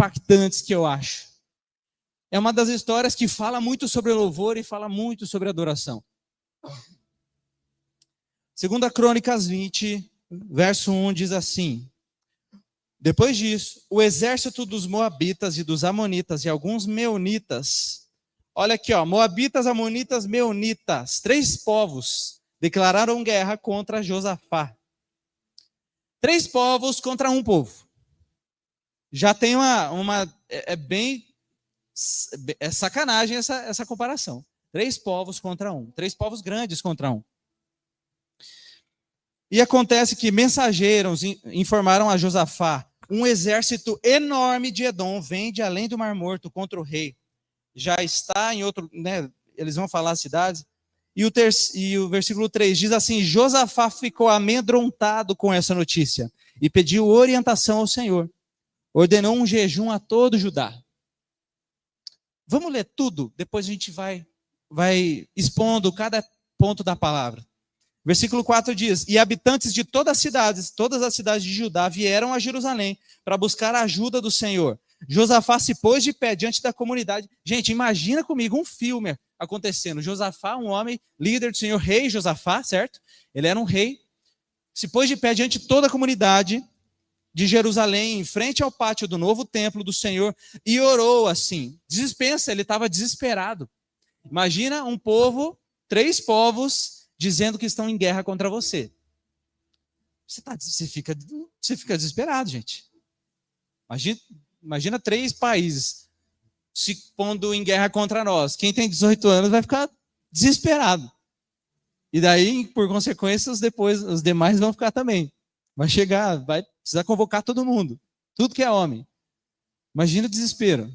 impactantes que eu acho. É uma das histórias que fala muito sobre louvor e fala muito sobre adoração. 2 Crônicas 20, verso 1 diz assim: depois disso, o exército dos Moabitas e dos Amonitas e alguns Meunitas, olha aqui, ó, Moabitas, Amonitas, Meunitas, 3 povos declararam guerra contra Josafá. 3 povos contra um povo. Já tem é sacanagem essa comparação. 3 povos contra um. 3 povos grandes contra um. E acontece que mensageiros informaram a Josafá: um exército enorme de Edom vem de além do Mar Morto contra o rei. Já está em outro, né, eles vão falar as cidades. E o versículo 3 diz assim: Josafá ficou amedrontado com essa notícia e pediu orientação ao Senhor. Ordenou um jejum a todo Judá. Vamos ler tudo, depois a gente vai expondo cada ponto da palavra. Versículo 4 diz: e habitantes de todas as cidades de Judá vieram a Jerusalém para buscar a ajuda do Senhor. Josafá se pôs de pé diante da comunidade. Gente, imagina comigo um filme acontecendo. Josafá, um homem líder do Senhor, rei Josafá, certo? Ele era um rei. Se pôs de pé diante de toda a comunidade de Jerusalém, em frente ao pátio do novo templo do Senhor, e orou assim. Despensa, ele estava desesperado. Imagina um povo, 3 povos, dizendo que estão em guerra contra você. Você fica desesperado, gente. Imagina 3 países se pondo em guerra contra nós. Quem tem 18 anos vai ficar desesperado. E daí, por consequência, os demais vão ficar também. Vai precisar convocar todo mundo. Tudo que é homem. Imagina o desespero.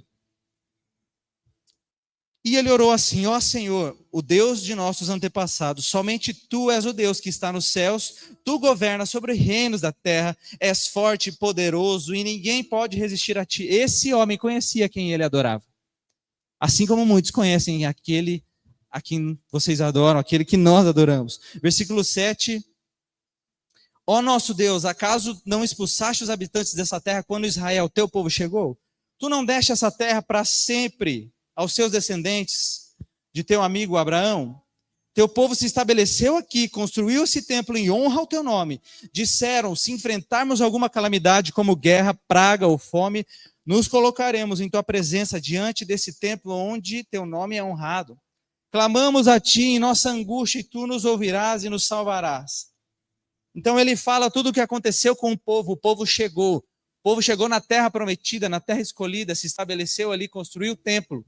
E ele orou assim: ó Senhor, o Deus de nossos antepassados, somente Tu és o Deus que está nos céus, Tu governas sobre os reinos da terra, és forte e poderoso, e ninguém pode resistir a Ti. Esse homem conhecia quem ele adorava. Assim como muitos conhecem aquele a quem vocês adoram, aquele que nós adoramos. Versículo 7. Ó nosso Deus, acaso não expulsaste os habitantes dessa terra quando Israel, teu povo, chegou? Tu não deste essa terra para sempre aos seus descendentes, de teu amigo Abraão? Teu povo se estabeleceu aqui, construiu esse templo em honra ao teu nome. Disseram: se enfrentarmos alguma calamidade como guerra, praga ou fome, nos colocaremos em tua presença diante desse templo onde teu nome é honrado. Clamamos a ti em nossa angústia e tu nos ouvirás e nos salvarás. Então ele fala tudo o que aconteceu com o povo chegou. O povo chegou na terra prometida, na terra escolhida, se estabeleceu ali, construiu o templo.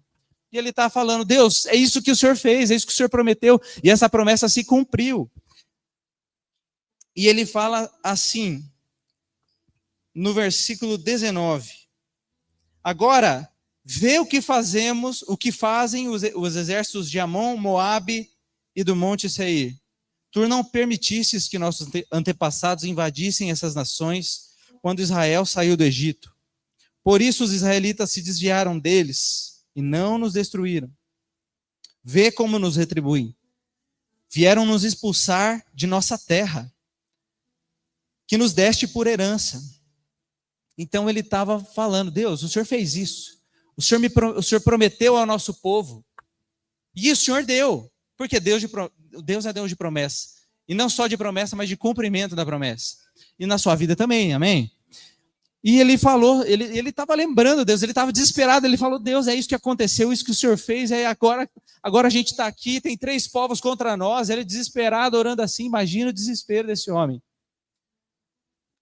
E ele está falando: Deus, é isso que o Senhor fez, é isso que o Senhor prometeu, e essa promessa se cumpriu. E ele fala assim, no versículo 19: agora, vê o que fazemos, o que fazem os exércitos de Amon, Moabe e do Monte Seir. Tu não permitisses que nossos antepassados invadissem essas nações quando Israel saiu do Egito. Por isso os israelitas se desviaram deles e não nos destruíram. Vê como nos retribuem. Vieram nos expulsar de nossa terra, que nos deste por herança. Então ele estava falando: Deus, o Senhor fez isso. O Senhor prometeu ao nosso povo. E o Senhor deu. Porque Deus é Deus de promessa. E não só de promessa, mas de cumprimento da promessa. E na sua vida também, amém? E ele falou, ele estava lembrando Deus, ele estava desesperado, ele falou: Deus, é isso que aconteceu, isso que o Senhor fez, agora a gente está aqui, tem 3 povos contra nós. Ele desesperado, orando assim. Imagina o desespero desse homem.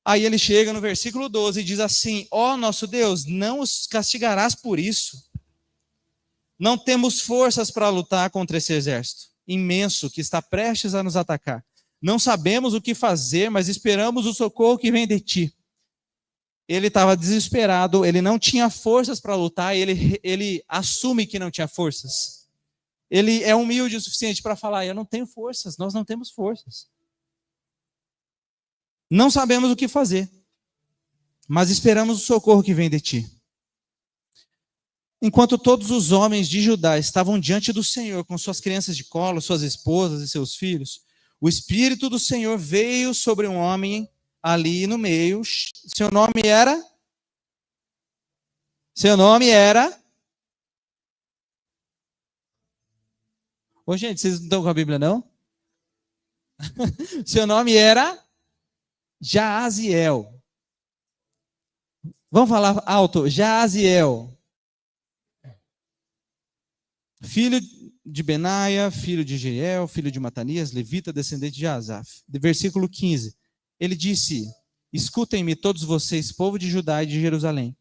Aí ele chega no versículo 12 e diz assim: ó nosso Deus, não os castigarás por isso. Não temos forças para lutar contra esse exército imenso que está prestes a nos atacar. Não sabemos o que fazer, mas esperamos o socorro que vem de ti. Ele estava desesperado, ele não tinha forças para lutar, ele assume que não tinha forças. Ele é humilde o suficiente para falar: eu não tenho forças, nós não temos forças. Não sabemos o que fazer, mas esperamos o socorro que vem de ti. Enquanto todos os homens de Judá estavam diante do Senhor, com suas crianças de colo, suas esposas e seus filhos, o Espírito do Senhor veio sobre um homem ali no meio. Seu nome era Seu nome era... Ô, gente, vocês não estão com a Bíblia, não? Seu nome era Jaaziel. Vamos falar alto. Jaaziel. Filho de Benaia, filho de Jeiel, filho de Matanias, levita, descendente de Asaf. Versículo 15. Ele disse: escutem-me todos vocês, povo de Judá e de Jerusalém.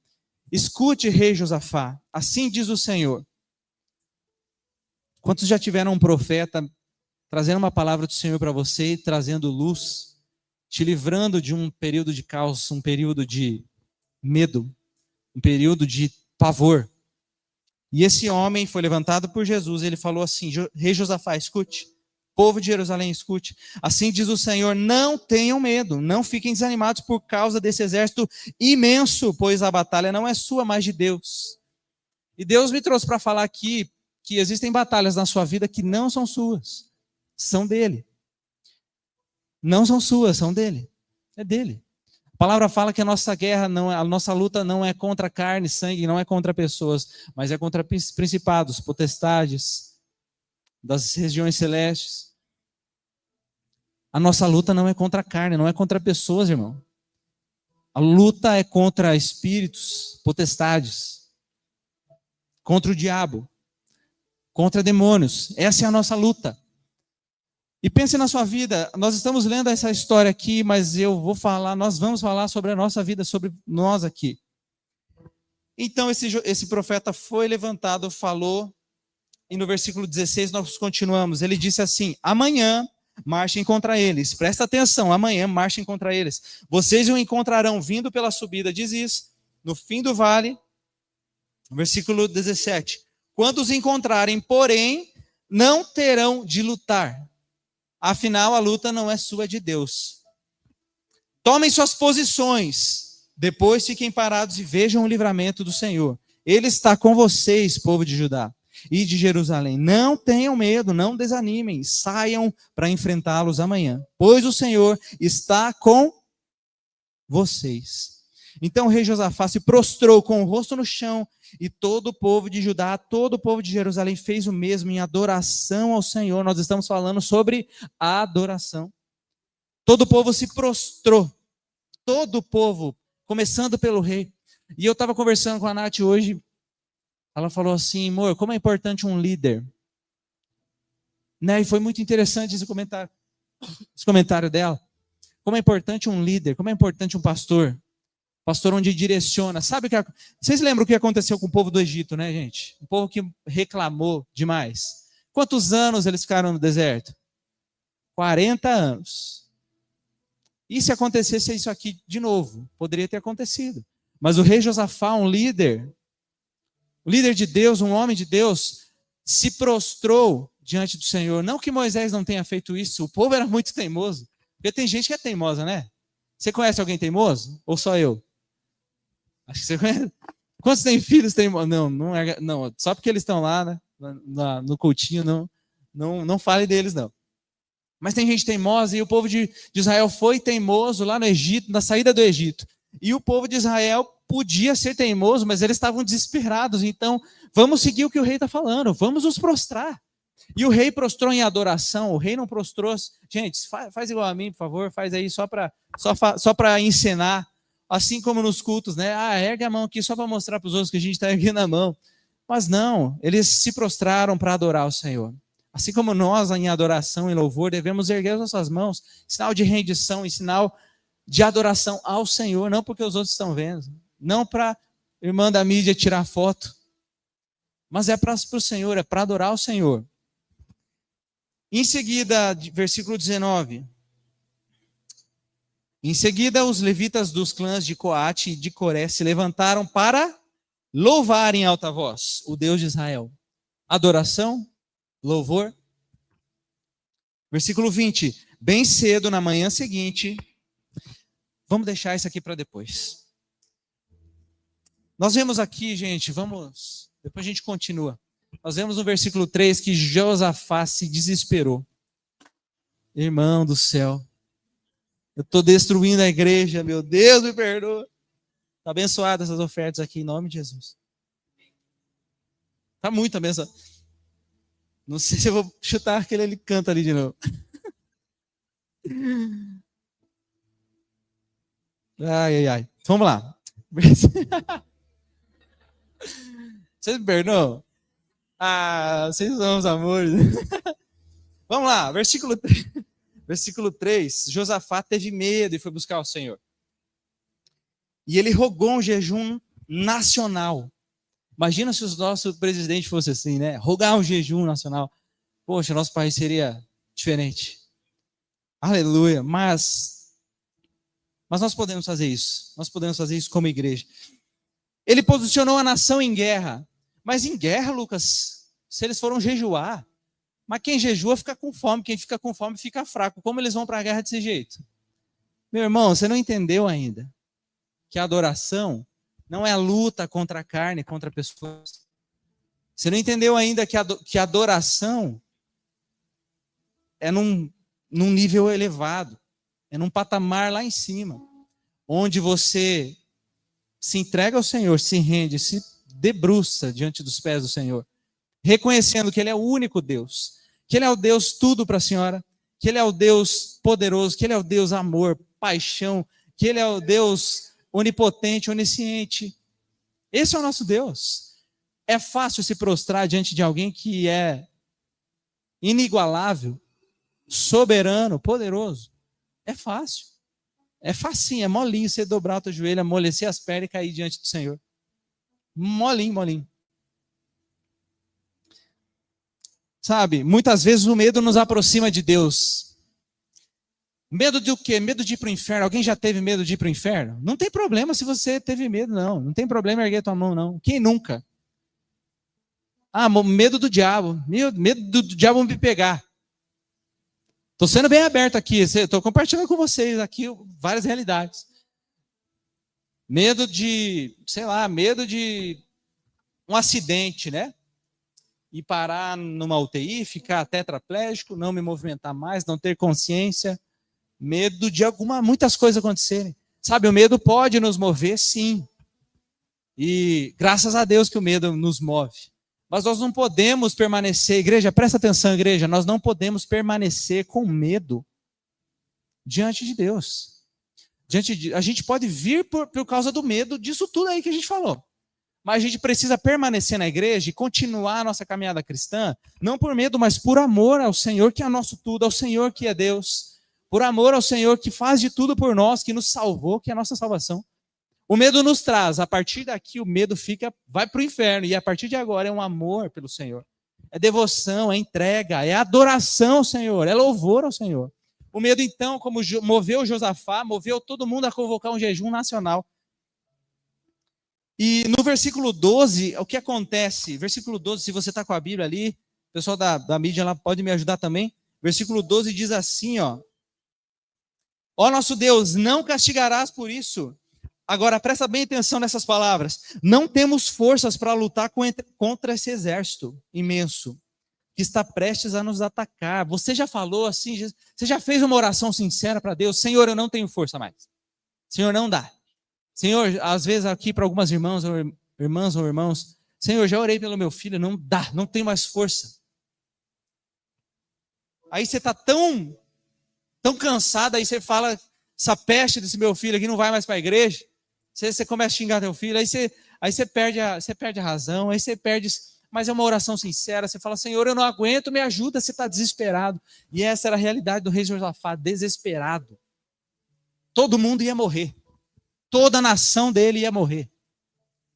Escute, rei Josafá, assim diz o Senhor. Quantos já tiveram um profeta trazendo uma palavra do Senhor para você, trazendo luz, te livrando de um período de caos, um período de medo, um período de pavor? E esse homem foi levantado por Jesus, ele falou assim: rei Josafá, escute, povo de Jerusalém, escute, assim diz o Senhor, não tenham medo, não fiquem desanimados por causa desse exército imenso, pois a batalha não é sua, mas de Deus. E Deus me trouxe para falar aqui que existem batalhas na sua vida que não são suas, são dele. Não são suas, são dele. É dele. A palavra fala que a nossa guerra, a nossa luta não é contra carne, sangue, não é contra pessoas, mas é contra principados, potestades, das regiões celestes. A nossa luta não é contra a carne, não é contra pessoas, irmão. A luta é contra espíritos, potestades, contra o diabo, contra demônios. Essa é a nossa luta. E pense na sua vida. Nós estamos lendo essa história aqui, mas nós vamos falar sobre a nossa vida, sobre nós aqui. Então esse profeta foi levantado, falou, e no versículo 16 nós continuamos. Ele disse assim: amanhã marchem contra eles. Presta atenção, amanhã marchem contra eles. Vocês o encontrarão vindo pela subida, diz isso, no fim do vale. Versículo 17. Quando os encontrarem, porém, não terão de lutar. Afinal, a luta não é sua, é de Deus. Tomem suas posições. Depois fiquem parados e vejam o livramento do Senhor. Ele está com vocês, povo de Judá e de Jerusalém. Não tenham medo, não desanimem. Saiam para enfrentá-los amanhã, pois o Senhor está com vocês. Então o rei Josafá se prostrou com o rosto no chão, e todo o povo de Judá, todo o povo de Jerusalém fez o mesmo em adoração ao Senhor. Nós estamos falando sobre a adoração. Todo o povo se prostrou. Todo o povo, começando pelo rei. E eu estava conversando com a Nath hoje. Ela falou assim: amor, como é importante um líder. Né? E foi muito interessante esse comentário dela. Como é importante um líder, como é importante um pastor. Pastor onde direciona. Vocês lembram o que aconteceu com o povo do Egito, né, gente? O povo que reclamou demais. Quantos anos eles ficaram no deserto? 40 anos. E se acontecesse isso aqui de novo? Poderia ter acontecido. Mas o rei Josafá, um líder de Deus, um homem de Deus, se prostrou diante do Senhor. Não que Moisés não tenha feito isso, o povo era muito teimoso. Porque tem gente que é teimosa, né? Você conhece alguém teimoso? Ou só eu? Acho que você conhece. Quantos tem filhos teimosos? Não, só porque eles estão lá, né? No cultinho, não fale deles, não. Mas tem gente teimosa, e o povo de Israel foi teimoso lá no Egito, na saída do Egito. E o povo de Israel podia ser teimoso, mas eles estavam desesperados. Então, vamos seguir o que o rei está falando, vamos nos prostrar. E o rei prostrou em adoração, o rei não prostrou. Gente, faz igual a mim, por favor, faz aí só para encenar, assim como nos cultos, né? Ergue a mão aqui só para mostrar para os outros que a gente está erguendo a mão. Mas não, eles se prostraram para adorar o Senhor. Assim como nós, em adoração e louvor, devemos erguer as nossas mãos, sinal de rendição e sinal de adoração ao Senhor, não porque os outros estão vendo, não para irmã da mídia tirar foto, mas é para o Senhor, é para adorar o Senhor. Em seguida, versículo 19. Em seguida, os levitas dos clãs de Coate e de Coré se levantaram para louvar em alta voz o Deus de Israel. Adoração, louvor. Versículo 20. Bem cedo, na manhã seguinte, vamos deixar isso aqui para depois. Nós vemos aqui, gente, depois a gente continua. Nós vemos no versículo 3 que Josafá se desesperou. Irmão do céu, eu estou destruindo a igreja, meu Deus me perdoa. Está abençoado essas ofertas aqui em nome de Jesus. Tá muito abençoado. Não sei se eu vou chutar aquele ele canta ali de novo. Ai, ai, ai. Vamos lá. Você me perdoou? Ah, vocês são os amores. Vamos lá, versículo 3. Versículo 3. Josafá teve medo e foi buscar o Senhor. E ele rogou um jejum nacional. Imagina se o nosso presidente fosse assim, né? Rogar um jejum nacional. Poxa, nosso país seria diferente. Aleluia. Mas nós podemos fazer isso. Nós podemos fazer isso como igreja. Ele posicionou a nação em guerra. Mas em guerra, Lucas, se eles foram jejuar, mas quem jejua fica com fome, quem fica com fome fica fraco. Como eles vão para a guerra desse jeito? Meu irmão, você não entendeu ainda que a adoração não é a luta contra a carne, contra pessoas. Você não entendeu ainda que a adoração é num nível elevado, é num patamar lá em cima, onde você se entrega ao Senhor, se rende, se debruça diante dos pés do Senhor, reconhecendo que Ele é o único Deus, que Ele é o Deus tudo para a senhora, que Ele é o Deus poderoso, que Ele é o Deus amor, paixão, que Ele é o Deus onipotente, onisciente. Esse é o nosso Deus. É fácil se prostrar diante de alguém que é inigualável, soberano, poderoso. É fácil. É facinho, é molinho você dobrar o teu joelho, amolecer as pernas e cair diante do Senhor. Molinho, molinho. Sabe, muitas vezes o medo nos aproxima de Deus. Medo de o quê? Medo de ir para o inferno. Alguém já teve medo de ir para o inferno? Não tem problema se você teve medo, não. Não tem problema erguer tua mão, não. Quem nunca? Ah, medo do diabo. Medo do diabo me pegar. Estou sendo bem aberto aqui. Estou compartilhando com vocês aqui várias realidades. Medo de, sei lá, medo de um acidente, né? E parar numa UTI, ficar tetraplégico, não me movimentar mais, não ter consciência. Medo de muitas coisas acontecerem. Sabe, o medo pode nos mover, sim. E graças a Deus que o medo nos move. Mas nós não podemos permanecer, igreja, presta atenção, igreja, nós não podemos permanecer com medo diante de Deus. A gente pode vir por causa do medo disso tudo aí que a gente falou. Mas a gente precisa permanecer na igreja e continuar a nossa caminhada cristã, não por medo, mas por amor ao Senhor que é nosso tudo, ao Senhor que é Deus. Por amor ao Senhor que faz de tudo por nós, que nos salvou, que é a nossa salvação. O medo nos traz, a partir daqui o medo vai para o inferno, e a partir de agora é um amor pelo Senhor. É devoção, é entrega, é adoração ao Senhor, é louvor ao Senhor. O medo então, como moveu Josafá, moveu todo mundo a convocar um jejum nacional. E no versículo 12, o que acontece? Versículo 12, se você está com a Bíblia ali, o pessoal da mídia lá pode me ajudar também. Versículo 12 diz assim, ó. Ó nosso Deus, não castigarás por isso. Agora, presta bem atenção nessas palavras. Não temos forças para lutar contra esse exército imenso que está prestes a nos atacar. Você já falou assim, você já fez uma oração sincera para Deus? Senhor, eu não tenho força mais. Senhor, não dá. Senhor, às vezes aqui para algumas irmãs ou irmãos, Senhor, já orei pelo meu filho, não dá, não tenho mais força. Aí você está tão cansado, aí você fala, essa peste desse meu filho aqui não vai mais para a igreja. Você começa a xingar teu filho, aí você perde a razão, aí você perde, mas é uma oração sincera, você fala, Senhor, eu não aguento, me ajuda, você está desesperado. E essa era a realidade do rei Josafá, desesperado. Todo mundo ia morrer. Toda a nação dele ia morrer.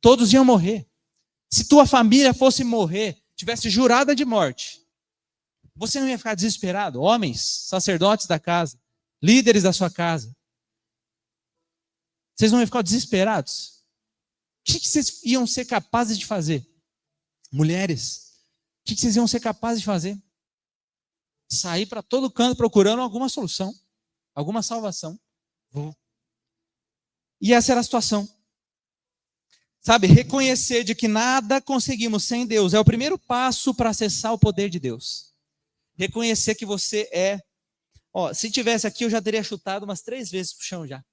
Todos iam morrer. Se tua família fosse morrer, tivesse jurada de morte, você não ia ficar desesperado? Homens, sacerdotes da casa, líderes da sua casa. Vocês não iam ficar desesperados? O que vocês iam ser capazes de fazer? Mulheres, o que vocês iam ser capazes de fazer? Sair para todo canto procurando alguma solução, alguma salvação. E essa era a situação. Sabe, reconhecer de que nada conseguimos sem Deus é o primeiro passo para acessar o poder de Deus. Reconhecer que você é... se tivesse aqui eu já teria chutado umas 3 vezes pro chão já.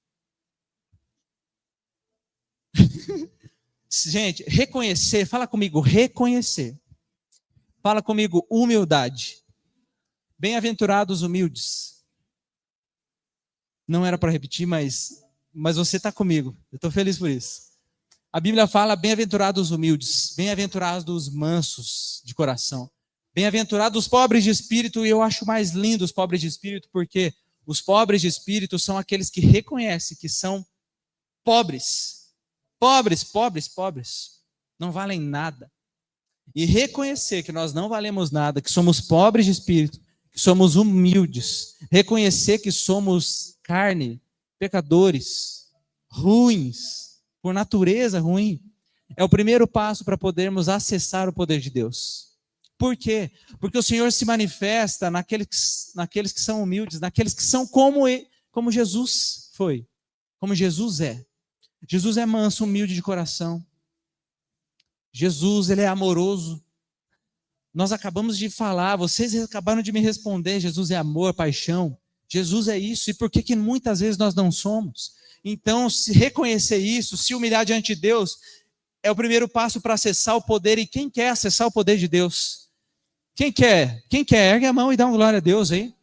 Gente, reconhecer, fala comigo, reconhecer Fala comigo, humildade. Bem-aventurados humildes. Não era para repetir, mas você está comigo. Eu estou feliz por isso. A Bíblia fala, bem-aventurados humildes, bem-aventurados mansos de coração. Bem-aventurados os pobres de espírito, e eu acho mais lindo os pobres de espírito, porque os pobres de espírito são aqueles que reconhecem que são pobres. Pobres, pobres, pobres. Não valem nada. E reconhecer que nós não valemos nada, que somos pobres de espírito, que somos humildes. Reconhecer que somos carne, pecadores, ruins, por natureza ruim. É o primeiro passo para podermos acessar o poder de Deus. Por quê? Porque o Senhor se manifesta naqueles que são humildes, naqueles que são como Jesus foi, como Jesus é. Jesus é manso, humilde de coração. Jesus, ele é amoroso. Nós acabamos de falar, vocês acabaram de me responder, Jesus é amor, paixão. Jesus é isso, e por que muitas vezes nós não somos? Então, se reconhecer isso, se humilhar diante de Deus, é o primeiro passo para acessar o poder. E quem quer acessar o poder de Deus? Quem quer? Quem quer? Ergue a mão e dá uma glória a Deus aí.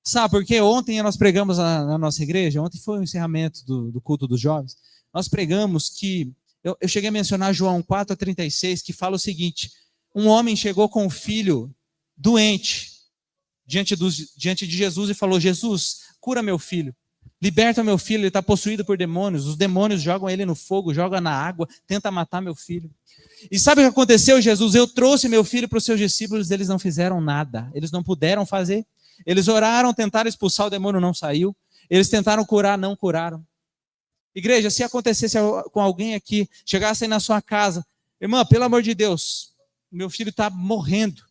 Sabe, porque ontem nós pregamos na nossa igreja, ontem foi o encerramento do culto dos jovens, nós pregamos que, eu cheguei a mencionar João 4:36, que fala o seguinte: um homem chegou com um filho doente diante de Jesus e falou: Jesus, cura meu filho, liberta meu filho, ele está possuído por demônios, os demônios jogam ele no fogo, jogam na água, tenta matar meu filho. E sabe o que aconteceu, Jesus? Eu trouxe meu filho para os seus discípulos, eles não fizeram nada, eles não puderam fazer. Eles oraram, tentaram expulsar o demônio, não saiu. Eles tentaram curar, não curaram. Igreja, se acontecesse com alguém aqui, chegasse aí na sua casa, irmã, pelo amor de Deus, meu filho está morrendo,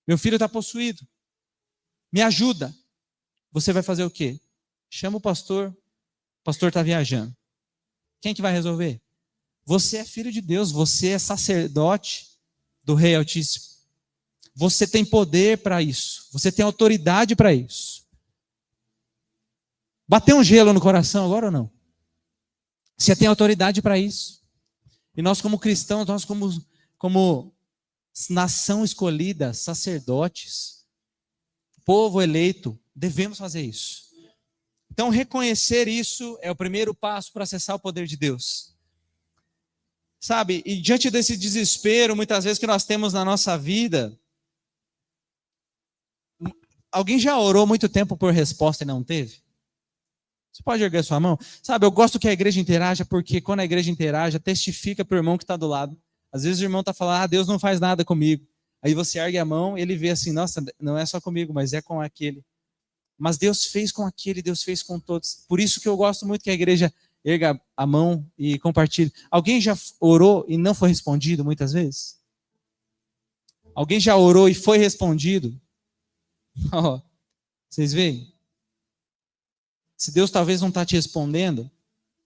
meu filho está possuído, me ajuda. Você vai fazer o quê? Chama o pastor está viajando. Quem que vai resolver? Você é filho de Deus, você é sacerdote do Rei Altíssimo. Você tem poder para isso, você tem autoridade para isso. Bateu um gelo no coração agora ou não? Você tem autoridade para isso. E nós como cristãos, nós como nação escolhida, sacerdotes, povo eleito, devemos fazer isso. Então reconhecer isso é o primeiro passo para acessar o poder de Deus. Sabe, e diante desse desespero, muitas vezes que nós temos na nossa vida, alguém já orou muito tempo por resposta e não teve? Você pode erguer sua mão? Sabe, eu gosto que a igreja interaja, porque quando a igreja interaja, testifica para o irmão que está do lado. Às vezes o irmão está falando, Deus não faz nada comigo. Aí você ergue a mão, ele vê assim, nossa, não é só comigo, mas é com aquele. Mas Deus fez com aquele, Deus fez com todos. Por isso que eu gosto muito que a igreja erga a mão e compartilhe. Alguém já orou e não foi respondido muitas vezes? Alguém já orou e foi respondido? Oh, vocês veem? Se Deus talvez não está te respondendo,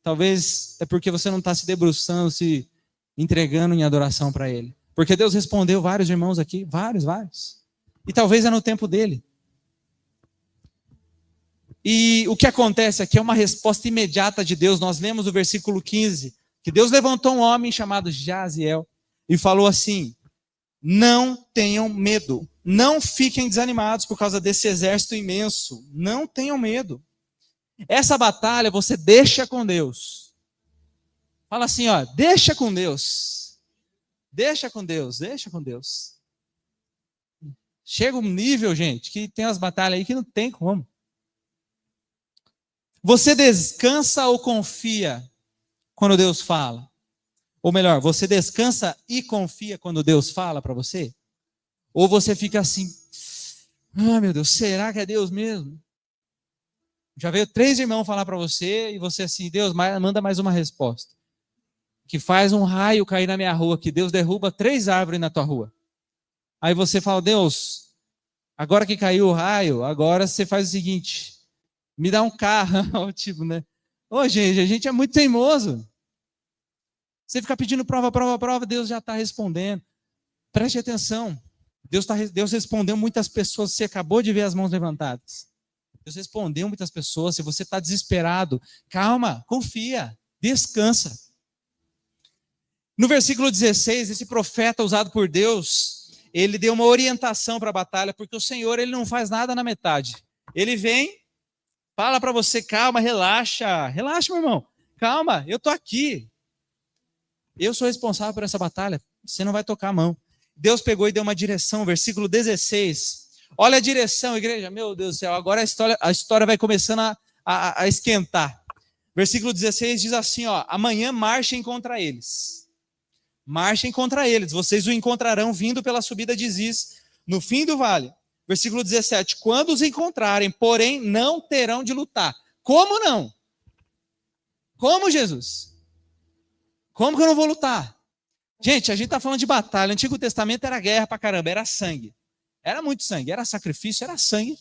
talvez é porque você não está se debruçando, se entregando em adoração para Ele. Porque Deus respondeu vários irmãos aqui, vários. E talvez é no tempo dele. E o que acontece aqui é uma resposta imediata de Deus. Nós lemos o versículo 15, que Deus levantou um homem chamado Jaziel e falou assim: não tenham medo, não fiquem desanimados por causa desse exército imenso, não tenham medo. Essa batalha você deixa com Deus. Fala assim, ó, deixa com Deus. Deixa com Deus, deixa com Deus. Chega um nível, gente, que tem umas batalhas aí que não tem como. Você descansa ou confia quando Deus fala? Ou melhor, você descansa e confia quando Deus fala para você? Ou você fica assim, meu Deus, será que é Deus mesmo? Já veio 3 irmãos falar para você e você assim, Deus, manda mais uma resposta. Que faz um raio cair na minha rua, que Deus derruba 3 árvores na tua rua. Aí você fala, Deus, agora que caiu o raio, agora você faz o seguinte, me dá um carro, tipo, né? Ô, gente, a gente é muito teimoso. Você fica pedindo prova, Deus já está respondendo. Preste atenção. Deus respondeu muitas pessoas, você acabou de ver as mãos levantadas. Deus respondeu muitas pessoas, se você está desesperado, calma, confia, descansa. No versículo 16, esse profeta usado por Deus, ele deu uma orientação para a batalha, porque o Senhor, ele não faz nada na metade. Ele vem, fala para você, calma, relaxa, relaxa, meu irmão, calma, eu estou aqui. Eu sou responsável por essa batalha, você não vai tocar a mão. Deus pegou e deu uma direção, versículo 16. Olha a direção, igreja, meu Deus do céu, agora a história vai começando a esquentar. Versículo 16 diz assim, ó, amanhã marchem contra eles. Marchem contra eles, vocês o encontrarão vindo pela subida de Ziz, no fim do vale. Versículo 17, quando os encontrarem, porém, não terão de lutar. Como não? Como, Jesus? Como que eu não vou lutar? Gente, a gente está falando de batalha. O Antigo Testamento era guerra pra caramba, era sangue. Era muito sangue, era sacrifício, era sangue.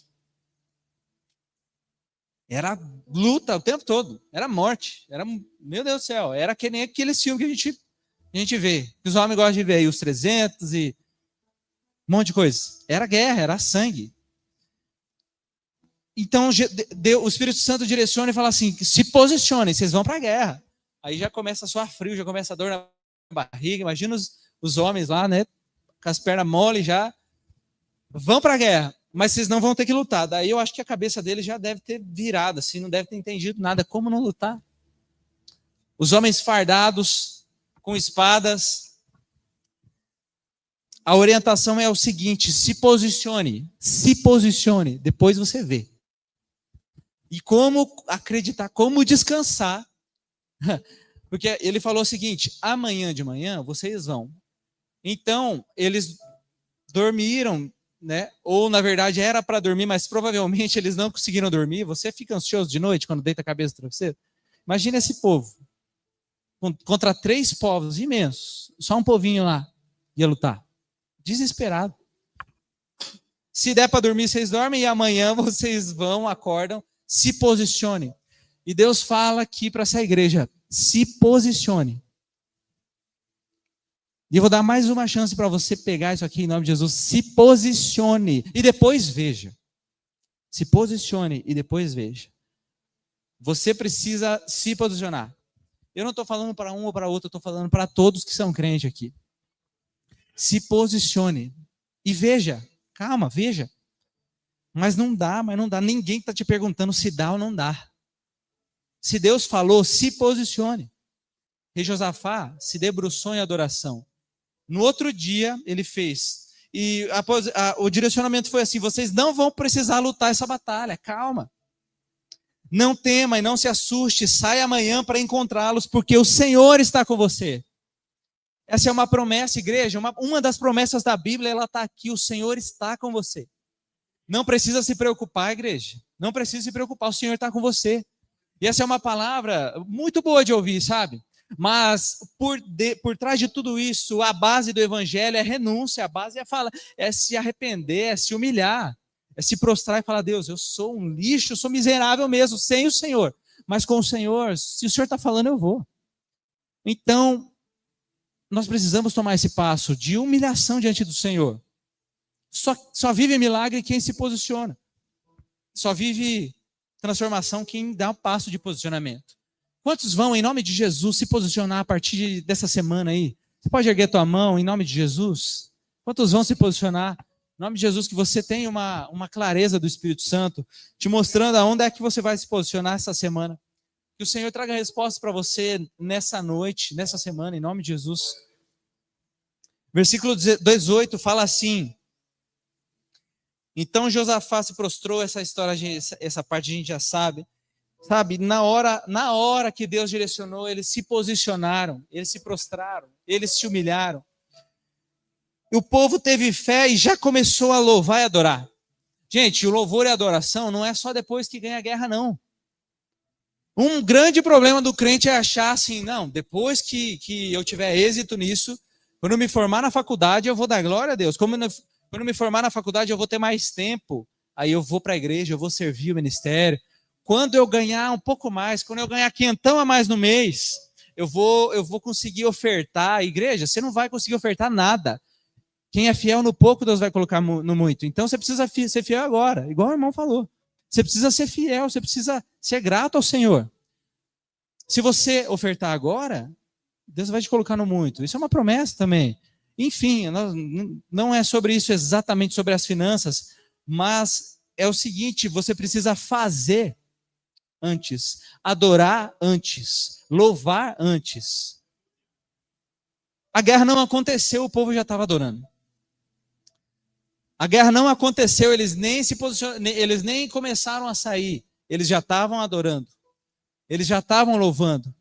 Era luta o tempo todo, era morte. Era, meu Deus do céu, era que nem aqueles filmes que a gente vê, que os homens gostam de ver aí, os 300 e um monte de coisa. Era guerra, era sangue. Então o Espírito Santo direciona e fala assim, se posicionem, vocês vão para a guerra. Aí já começa a suar frio, já começa a dor na barriga. Imagina os homens lá, né? Com as pernas mole já. Vão para a guerra, mas vocês não vão ter que lutar. Daí eu acho que a cabeça deles já deve ter virado, assim, não deve ter entendido nada. Como não lutar? Os homens fardados, com espadas. A orientação é o seguinte, se posicione, depois você vê. E como acreditar, como descansar. Porque ele falou o seguinte, amanhã de manhã vocês vão. Então, eles dormiram, né? Ou, na verdade, era para dormir, mas provavelmente eles não conseguiram dormir. Você fica ansioso de noite quando deita a cabeça no travesseiro? Imagina esse povo. Contra 3 povos imensos. Só um povinho lá ia lutar. Desesperado. Se der para dormir, vocês dormem. E amanhã vocês vão, acordam, se posicionem. E Deus fala aqui para essa igreja, se posicione. E eu vou dar mais uma chance para você pegar isso aqui em nome de Jesus. Se posicione e depois veja. Se posicione e depois veja. Você precisa se posicionar. Eu não estou falando para um ou para outro, eu estou falando para todos que são crentes aqui. Se posicione e veja. Calma, veja. Mas não dá. Ninguém está te perguntando se dá ou não dá. Se Deus falou, se posicione. Rei Josafá se debruçou em adoração. No outro dia, ele fez. E o direcionamento foi assim, vocês não vão precisar lutar essa batalha, calma. Não tema e não se assuste, saia amanhã para encontrá-los, porque o Senhor está com você. Essa é uma promessa, igreja, uma das promessas da Bíblia, ela está aqui, o Senhor está com você. Não precisa se preocupar, igreja. Não precisa se preocupar, o Senhor está com você. E essa é uma palavra muito boa de ouvir, sabe? Mas por trás de tudo isso, a base do evangelho é renúncia, a base é se arrepender, é se humilhar, é se prostrar e falar, Deus, eu sou um lixo, eu sou miserável mesmo, sem o Senhor. Mas com o Senhor, se o Senhor está falando, eu vou. Então, nós precisamos tomar esse passo de humilhação diante do Senhor. Só vive milagre quem se posiciona. Só vive transformação quem dá um passo de posicionamento. Quantos vão, em nome de Jesus, se posicionar a partir dessa semana aí? Você pode erguer tua mão em nome de Jesus? Quantos vão se posicionar? Em nome de Jesus, que você tenha uma clareza do Espírito Santo, te mostrando aonde é que você vai se posicionar essa semana. Que o Senhor traga resposta para você nessa noite, nessa semana, em nome de Jesus. Versículo 18 fala assim, então Josafá se prostrou, essa história, essa parte a gente já sabe. Sabe, na hora que Deus direcionou, eles se posicionaram, eles se prostraram, eles se humilharam. E o povo teve fé e já começou a louvar e adorar. Gente, o louvor e a adoração não é só depois que ganha a guerra, não. Um grande problema do crente é achar assim, não, depois que eu tiver êxito nisso, quando eu me formar na faculdade, eu vou dar glória a Deus. Quando eu me formar na faculdade, eu vou ter mais tempo. Aí eu vou para a igreja, eu vou servir o ministério. Quando eu ganhar um pouco mais, quando eu ganhar quinhentão a mais no mês, eu vou conseguir ofertar. Igreja, você não vai conseguir ofertar nada. Quem é fiel no pouco, Deus vai colocar no muito. Então você precisa ser fiel agora, igual o irmão falou. Você precisa ser fiel, você precisa ser grato ao Senhor. Se você ofertar agora, Deus vai te colocar no muito. Isso é uma promessa também. Enfim, não é sobre isso exatamente, sobre as finanças, mas é o seguinte: você precisa fazer antes, adorar antes, louvar antes. A guerra não aconteceu, o povo já estava adorando. A guerra não aconteceu, eles nem começaram a sair, eles já estavam adorando, eles já estavam louvando.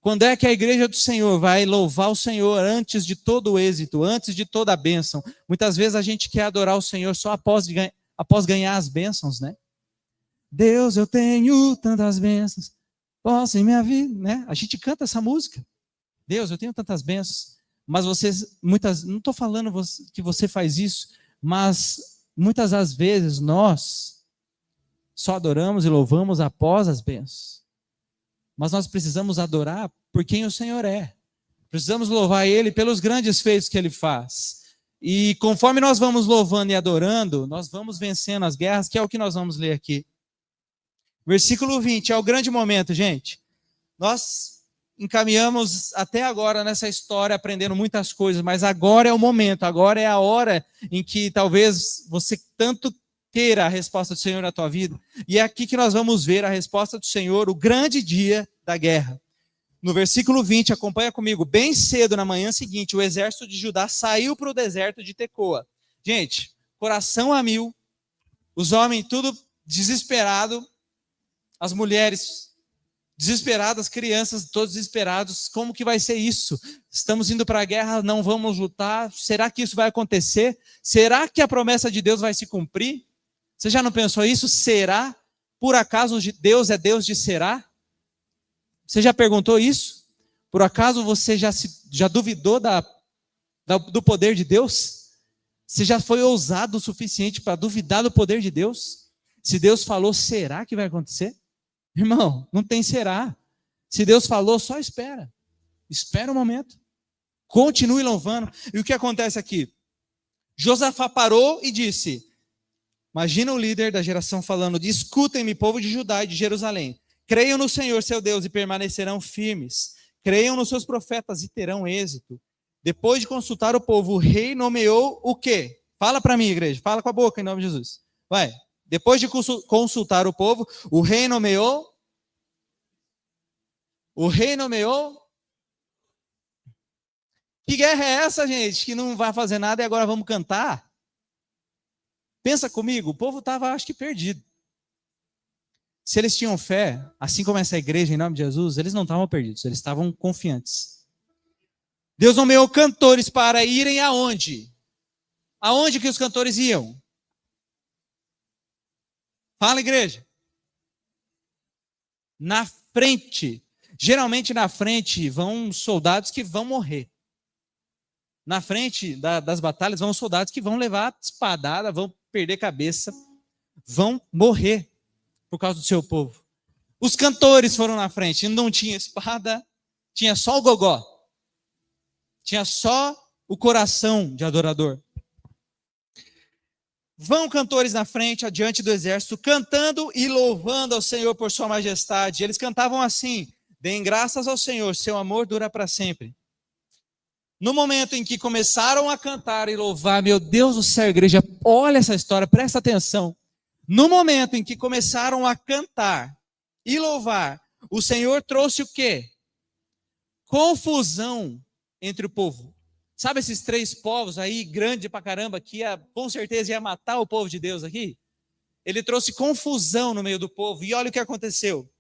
Quando é que a igreja do Senhor vai louvar o Senhor antes de todo o êxito, antes de toda a bênção? Muitas vezes a gente quer adorar o Senhor só após ganhar as bênçãos, né? Deus, eu tenho tantas bênçãos, posso em minha vida, né? A gente canta essa música. Deus, eu tenho tantas bênçãos, mas não estou falando que você faz isso, mas muitas das vezes nós só adoramos e louvamos após as bênçãos. Mas nós precisamos adorar por quem o Senhor é. Precisamos louvar Ele pelos grandes feitos que Ele faz. E conforme nós vamos louvando e adorando, nós vamos vencendo as guerras, que é o que nós vamos ler aqui. Versículo 20, é o grande momento, gente. Nós encaminhamos até agora nessa história aprendendo muitas coisas, mas agora é o momento, agora é a hora em que talvez você tanto queira a resposta do Senhor na tua vida. E é aqui que nós vamos ver a resposta do Senhor, o grande dia da guerra. No versículo 20, acompanha comigo. Bem cedo na manhã seguinte, o exército de Judá saiu para o deserto de Tecoa. Gente, coração a mil, os homens tudo desesperado, as mulheres desesperadas, as crianças todos desesperados. Como que vai ser isso? Estamos indo para a guerra, não vamos lutar? Será que isso vai acontecer? Será que a promessa de Deus vai se cumprir? Você já não pensou isso? Será? Por acaso Deus é Deus de será? Você já perguntou isso? Por acaso você já duvidou do poder de Deus? Você já foi ousado o suficiente para duvidar do poder de Deus? Se Deus falou, será que vai acontecer? Irmão, não tem será. Se Deus falou, só espera. Espera um momento. Continue louvando. E o que acontece aqui? Josafá parou e disse... Imagina o líder da geração falando: escutem-me, povo de Judá e de Jerusalém. Creiam no Senhor, seu Deus, e permanecerão firmes. Creiam nos seus profetas e terão êxito. Depois de consultar o povo, o rei nomeou o quê? Fala para mim, igreja. Fala com a boca, em nome de Jesus. Vai. Depois de consultar o povo, o rei nomeou... Que guerra é essa, gente? Que não vai fazer nada e agora vamos cantar? Pensa comigo, o povo estava, acho que, perdido. Se eles tinham fé, assim como essa igreja, em nome de Jesus, eles não estavam perdidos, eles estavam confiantes. Deus nomeou cantores para irem aonde? Aonde que os cantores iam? Fala, igreja. Na frente. Geralmente na frente vão soldados que vão morrer. Na frente das batalhas vão soldados que vão levar espadada, vão perder cabeça, vão morrer por causa do seu povo. Os cantores foram na frente, não tinha espada, tinha só o gogó. Tinha só o coração de adorador. Vão cantores na frente, adiante do exército, cantando e louvando ao Senhor por sua majestade. Eles cantavam assim: deem graças ao Senhor, seu amor dura para sempre. No momento em que começaram a cantar e louvar, meu Deus do céu, igreja, olha essa história, presta atenção. No momento em que começaram a cantar e louvar, o Senhor trouxe o quê? Confusão entre o povo. Sabe esses três povos aí, grande pra caramba, que com certeza ia matar o povo de Deus aqui? Ele trouxe confusão no meio do povo, e olha o que aconteceu.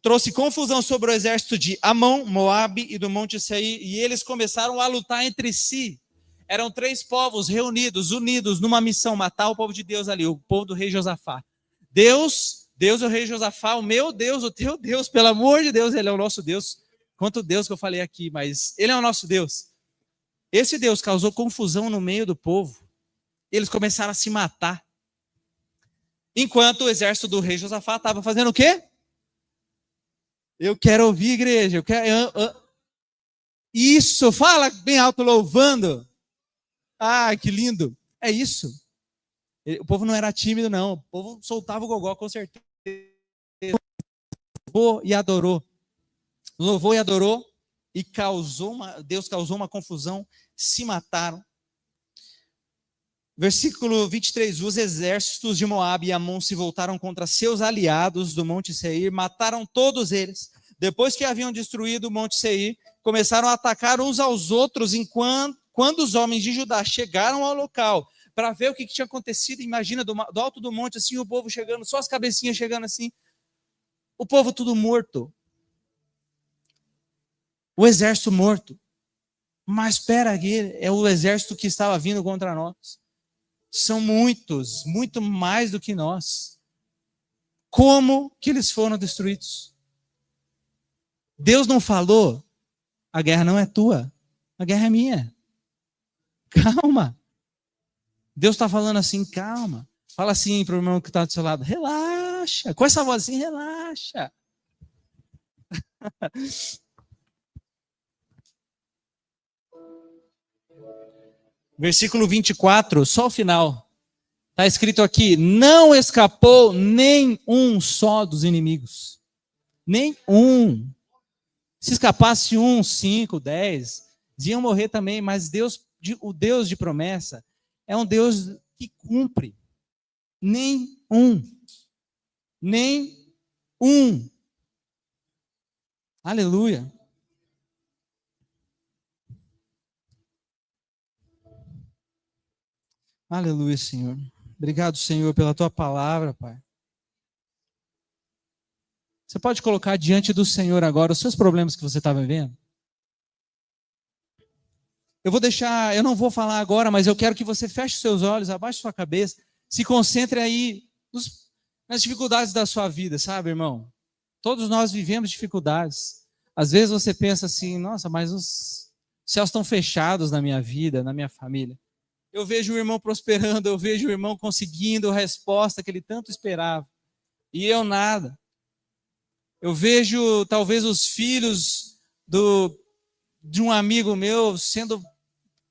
Trouxe confusão sobre o exército de Amon, Moabe e do Monte Seir, e eles começaram a lutar entre si. Eram três povos reunidos, unidos numa missão, matar o povo de Deus ali, o povo do rei Josafá. Deus é o rei Josafá, o meu Deus, o teu Deus, pelo amor de Deus, ele é o nosso Deus. Quanto Deus que eu falei aqui, mas ele é o nosso Deus. Esse Deus causou confusão no meio do povo. Eles começaram a se matar. Enquanto o exército do rei Josafá estava fazendo o quê? Eu quero ouvir, igreja. Isso, fala bem alto, louvando. Ah, que lindo. É isso. O povo não era tímido, não. O povo soltava o gogó, com certeza. Louvou e adorou. Louvou e adorou. e Deus causou uma confusão, se mataram. Versículo 23, os exércitos de Moabe e Amon se voltaram contra seus aliados do Monte Seir, mataram todos eles. Depois que haviam destruído o Monte Seir, começaram a atacar uns aos outros, quando os homens de Judá chegaram ao local para ver o que tinha acontecido. Imagina, do alto do monte, assim, o povo chegando, só as cabecinhas chegando assim, o povo tudo morto, o exército morto. Mas espera aqui, é o exército que estava vindo contra nós. São muitos, muito mais do que nós. Como que eles foram destruídos? Deus não falou, a guerra não é tua, a guerra é minha. Calma. Deus está falando assim, calma. Fala assim para o irmão que está do seu lado, relaxa. Com essa voz assim, relaxa. Versículo 24, só o final. Está escrito aqui, não escapou nem um só dos inimigos. Nem um. Se escapasse 1, 5, 10, iam morrer também, mas Deus, o Deus de promessa, é um Deus que cumpre. Nem um. Nem um. Aleluia. Aleluia, Senhor. Obrigado, Senhor, pela tua palavra, Pai. Você pode colocar diante do Senhor agora os seus problemas que você está vivendo? Eu não vou falar agora, mas eu quero que você feche os seus olhos, abaixe sua cabeça, se concentre aí nas dificuldades da sua vida, sabe, irmão? Todos nós vivemos dificuldades. Às vezes você pensa assim, nossa, mas os céus estão fechados na minha vida, na minha família. Eu vejo o irmão prosperando, eu vejo o irmão conseguindo a resposta que ele tanto esperava. E eu nada. Eu vejo talvez os filhos de um amigo meu sendo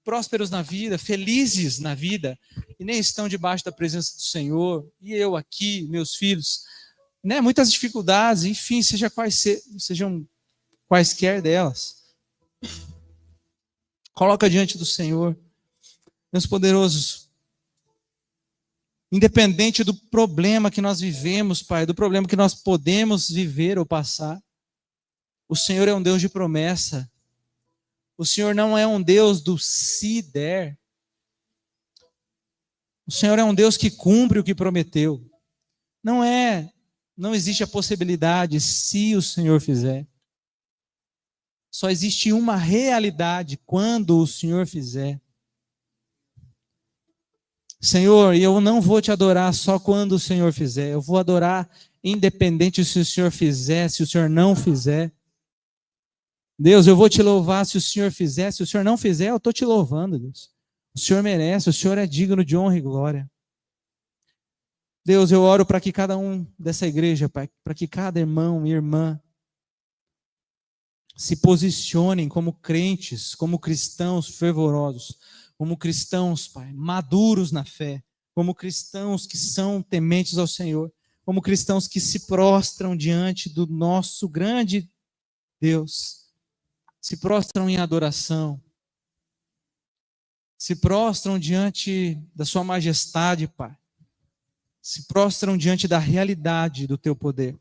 prósperos na vida, felizes na vida, e nem estão debaixo da presença do Senhor. E eu aqui, meus filhos, né, muitas dificuldades, enfim, sejam quaisquer delas. Coloca diante do Senhor. Deus poderoso, independente do problema que nós vivemos, Pai, do problema que nós podemos viver ou passar, o Senhor é um Deus de promessa. O Senhor não é um Deus do se der. O Senhor é um Deus que cumpre o que prometeu. Não existe a possibilidade se o Senhor fizer. Só existe uma realidade quando o Senhor fizer. Senhor, eu não vou te adorar só quando o Senhor fizer. Eu vou adorar independente se o Senhor fizer, se o Senhor não fizer. Deus, eu vou te louvar se o Senhor fizer. Se o Senhor não fizer, eu estou te louvando, Deus. O Senhor merece, o Senhor é digno de honra e glória. Deus, eu oro para que cada um dessa igreja, Pai, para que cada irmão e irmã se posicionem como crentes, como cristãos fervorosos, como cristãos, Pai, maduros na fé, como cristãos que são tementes ao Senhor, como cristãos que se prostram diante do nosso grande Deus, se prostram em adoração, se prostram diante da sua majestade, Pai, se prostram diante da realidade do teu poder.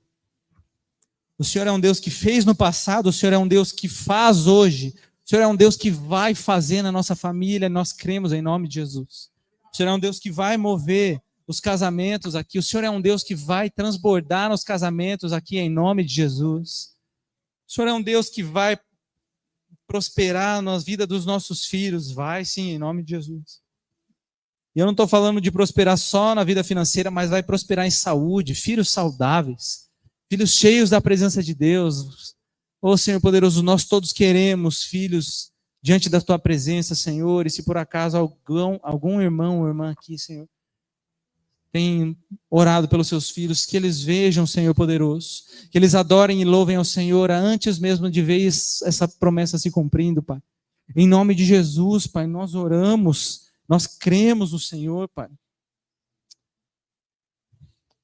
O Senhor é um Deus que fez no passado, o Senhor é um Deus que faz hoje, o Senhor é um Deus que vai fazer na nossa família, nós cremos em nome de Jesus. O Senhor é um Deus que vai mover os casamentos aqui, o Senhor é um Deus que vai transbordar nos casamentos aqui em nome de Jesus. O Senhor é um Deus que vai prosperar na vida dos nossos filhos, vai sim, em nome de Jesus. E eu não estou falando de prosperar só na vida financeira, mas vai prosperar em saúde, filhos saudáveis, filhos cheios da presença de Deus. Ô Senhor poderoso, nós todos queremos filhos diante da tua presença, Senhor, e se por acaso algum irmão ou irmã aqui, Senhor, tem orado pelos seus filhos, que eles vejam, Senhor poderoso, que eles adorem e louvem ao Senhor antes mesmo de ver essa promessa se cumprindo, Pai. Em nome de Jesus, Pai, nós oramos, nós cremos no Senhor, Pai.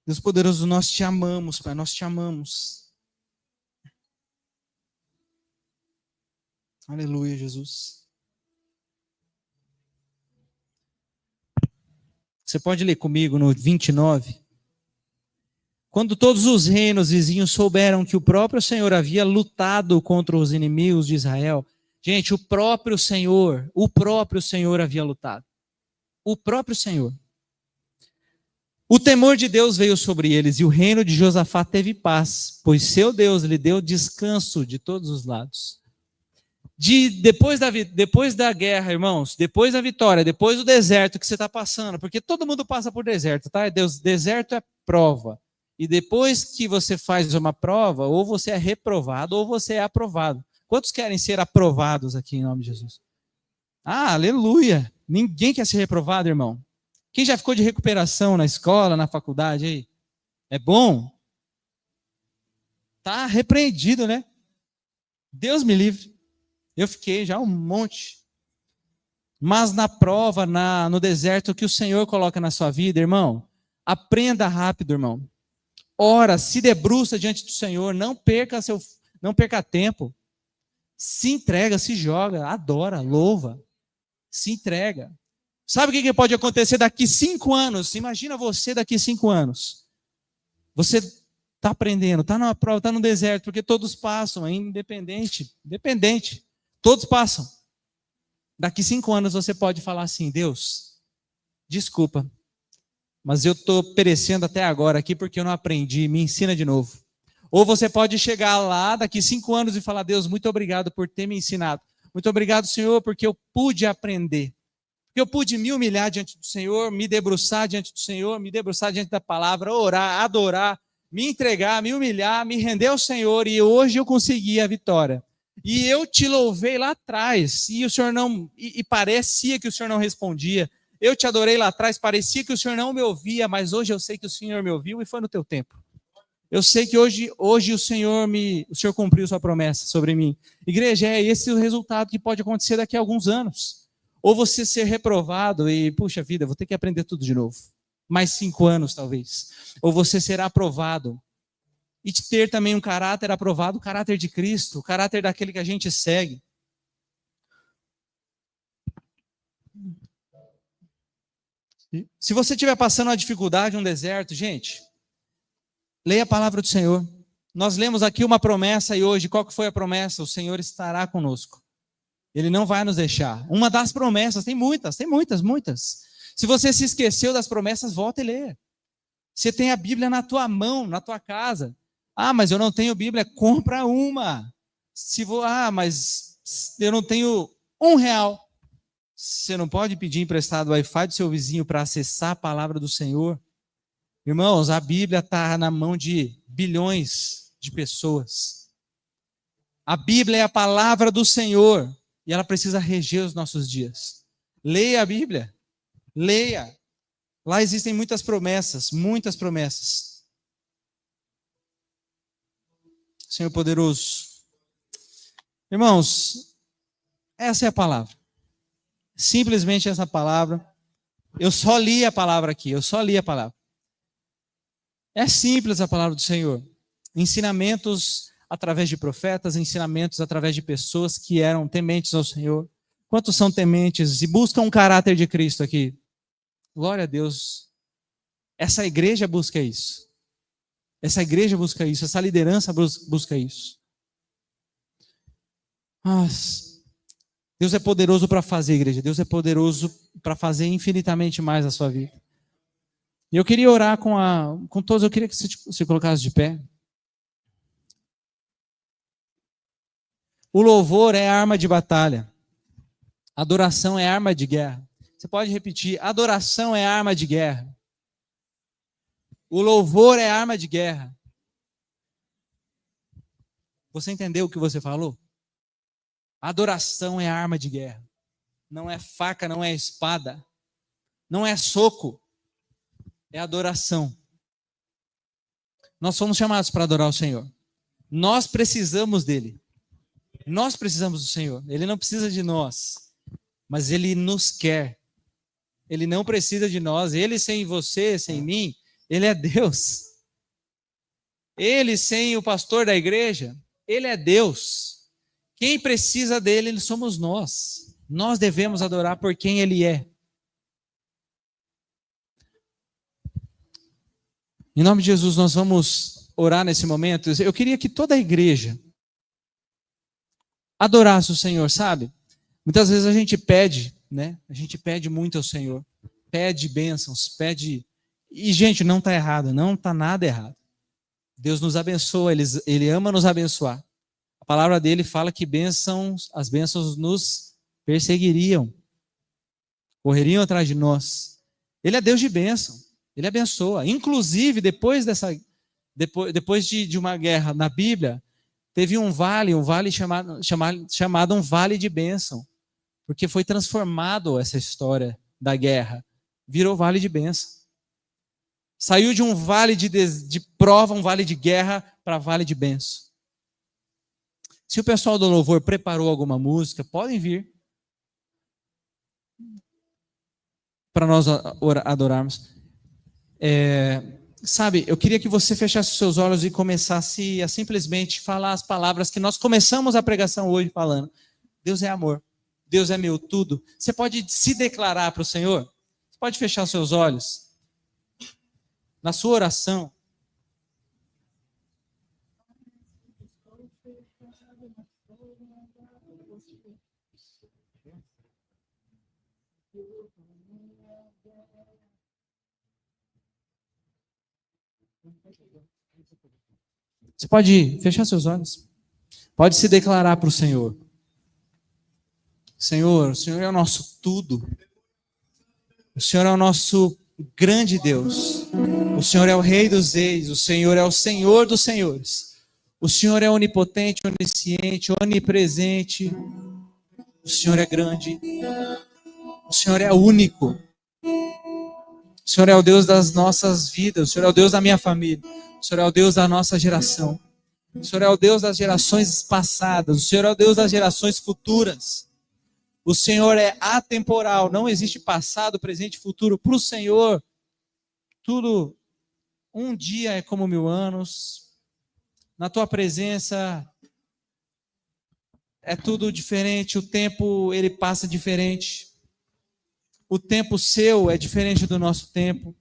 Deus poderoso, nós te amamos, Pai, nós te amamos. Aleluia, Jesus. Você pode ler comigo no 29? Quando todos os reinos vizinhos souberam que o próprio Senhor havia lutado contra os inimigos de Israel, gente, o próprio Senhor havia lutado. O próprio Senhor. O temor de Deus veio sobre eles e o reino de Josafá teve paz, pois seu Deus lhe deu descanso de todos os lados. Depois da guerra, irmãos, depois da vitória, depois do deserto que você está passando, porque todo mundo passa por deserto, tá? Deserto é prova. E depois que você faz uma prova, ou você é reprovado, ou você é aprovado. Quantos querem ser aprovados aqui em nome de Jesus? Ah, aleluia! Ninguém quer ser reprovado, irmão. Quem já ficou de recuperação na escola, na faculdade aí? É bom? Tá repreendido, né? Deus me livre. Eu fiquei já um monte. Mas na prova, no deserto que o Senhor coloca na sua vida, irmão, aprenda rápido, irmão. Ora, se debruça diante do Senhor, não perca tempo. Se entrega, se joga, adora, louva. Se entrega. Sabe o que pode acontecer daqui 5 anos? Imagina você daqui 5 anos. Você está aprendendo, está na prova, está no deserto, porque todos passam, é independente. Todos passam. Daqui 5 anos você pode falar assim: Deus, desculpa, mas eu estou perecendo até agora aqui porque eu não aprendi, me ensina de novo. Ou você pode chegar lá daqui 5 anos e falar: Deus, muito obrigado por ter me ensinado. Muito obrigado, Senhor, porque eu pude aprender. Porque eu pude me humilhar diante do Senhor, me debruçar diante do Senhor, me debruçar diante da palavra, orar, adorar, me entregar, me humilhar, me render ao Senhor, e hoje eu consegui a vitória. E eu te louvei lá atrás, e o Senhor não, e parecia que o Senhor não respondia. Eu te adorei lá atrás, parecia que o Senhor não me ouvia, mas hoje eu sei que o Senhor me ouviu e foi no teu tempo. Eu sei que hoje o Senhor cumpriu sua promessa sobre mim. Igreja, é esse o resultado que pode acontecer daqui a alguns anos. Ou você ser reprovado e, puxa vida, vou ter que aprender tudo de novo. Mais 5 anos, talvez. Ou você será aprovado. E ter também um caráter aprovado, o caráter de Cristo, o caráter daquele que a gente segue. Se você estiver passando uma dificuldade, um deserto, gente, leia a palavra do Senhor. Nós lemos aqui uma promessa e hoje, qual que foi a promessa? O Senhor estará conosco. Ele não vai nos deixar. Uma das promessas, tem muitas. Se você se esqueceu das promessas, volta e lê. Você tem a Bíblia na tua mão, na tua casa. Ah, mas eu não tenho Bíblia, compra uma. Mas eu não tenho R$1. Você não pode pedir emprestado o Wi-Fi do seu vizinho para acessar a palavra do Senhor? Irmãos, a Bíblia está na mão de bilhões de pessoas. A Bíblia é a palavra do Senhor e ela precisa reger os nossos dias. Leia a Bíblia. Leia. Lá existem muitas promessas. Senhor poderoso. Irmãos, essa é a palavra. Simplesmente essa palavra. Eu só li a palavra aqui. É simples a palavra do Senhor. Ensinamentos através de profetas, ensinamentos através de pessoas que eram tementes ao Senhor. Quantos são tementes e buscam um caráter de Cristo aqui? Glória a Deus. Essa igreja busca isso. Essa liderança busca isso. Mas Deus é poderoso para fazer, igreja. Deus é poderoso para fazer infinitamente mais a sua vida. E eu queria orar com todos. Eu queria que você se colocasse de pé. O louvor é arma de batalha. Adoração é arma de guerra. Você pode repetir: adoração é arma de guerra. O louvor é arma de guerra. Você entendeu o que você falou? Adoração é arma de guerra. Não é faca, não é espada. Não é soco. É adoração. Nós fomos chamados para adorar o Senhor. Nós precisamos dele. Nós precisamos do Senhor. Ele não precisa de nós, mas Ele nos quer. Ele não precisa de nós. Ele sem você, sem mim, Ele é Deus. Ele sem o pastor da igreja, Ele é Deus. Quem precisa dele somos nós. Nós devemos adorar por quem ele é. Em nome de Jesus, nós vamos orar nesse momento. Eu queria que toda a igreja adorasse o Senhor, sabe? Muitas vezes a gente pede, né? A gente pede muito ao Senhor. Pede bênçãos, pede... E, gente, não está errado, não está nada errado. Deus nos abençoa, Ele ama nos abençoar. A palavra dele fala que as bênçãos nos perseguiriam, correriam atrás de nós. Ele é Deus de bênção, Ele abençoa. Inclusive, depois de uma guerra na Bíblia, teve um vale chamado um vale de bênção, porque foi transformado essa história da guerra, virou vale de bênção. Saiu de um vale de prova, um vale de guerra, para vale de bênção. Se o pessoal do louvor preparou alguma música, podem vir para nós adorarmos. Sabe, eu queria que você fechasse os seus olhos e começasse a simplesmente falar as palavras que nós começamos a pregação hoje falando. Deus é amor, Deus é meu tudo. Você pode se declarar para o Senhor? Você pode fechar os seus olhos? Na sua oração. Você pode fechar seus olhos. Pode se declarar para o Senhor. Senhor, o Senhor é o nosso tudo. O Senhor é o nosso grande Deus. O Senhor é o Rei dos Reis. O Senhor é o Senhor dos Senhores. O Senhor é onipotente, onisciente, onipresente. O Senhor é grande. O Senhor é único. O Senhor é o Deus das nossas vidas. O Senhor é o Deus da minha família. O Senhor é o Deus da nossa geração. O Senhor é o Deus das gerações passadas. O Senhor é o Deus das gerações futuras. O Senhor é atemporal. Não existe passado, presente e futuro. Para o Senhor, tudo, um dia é como 1000 anos. Na tua presença é tudo diferente. O tempo, ele passa diferente. O tempo seu é diferente do nosso tempo.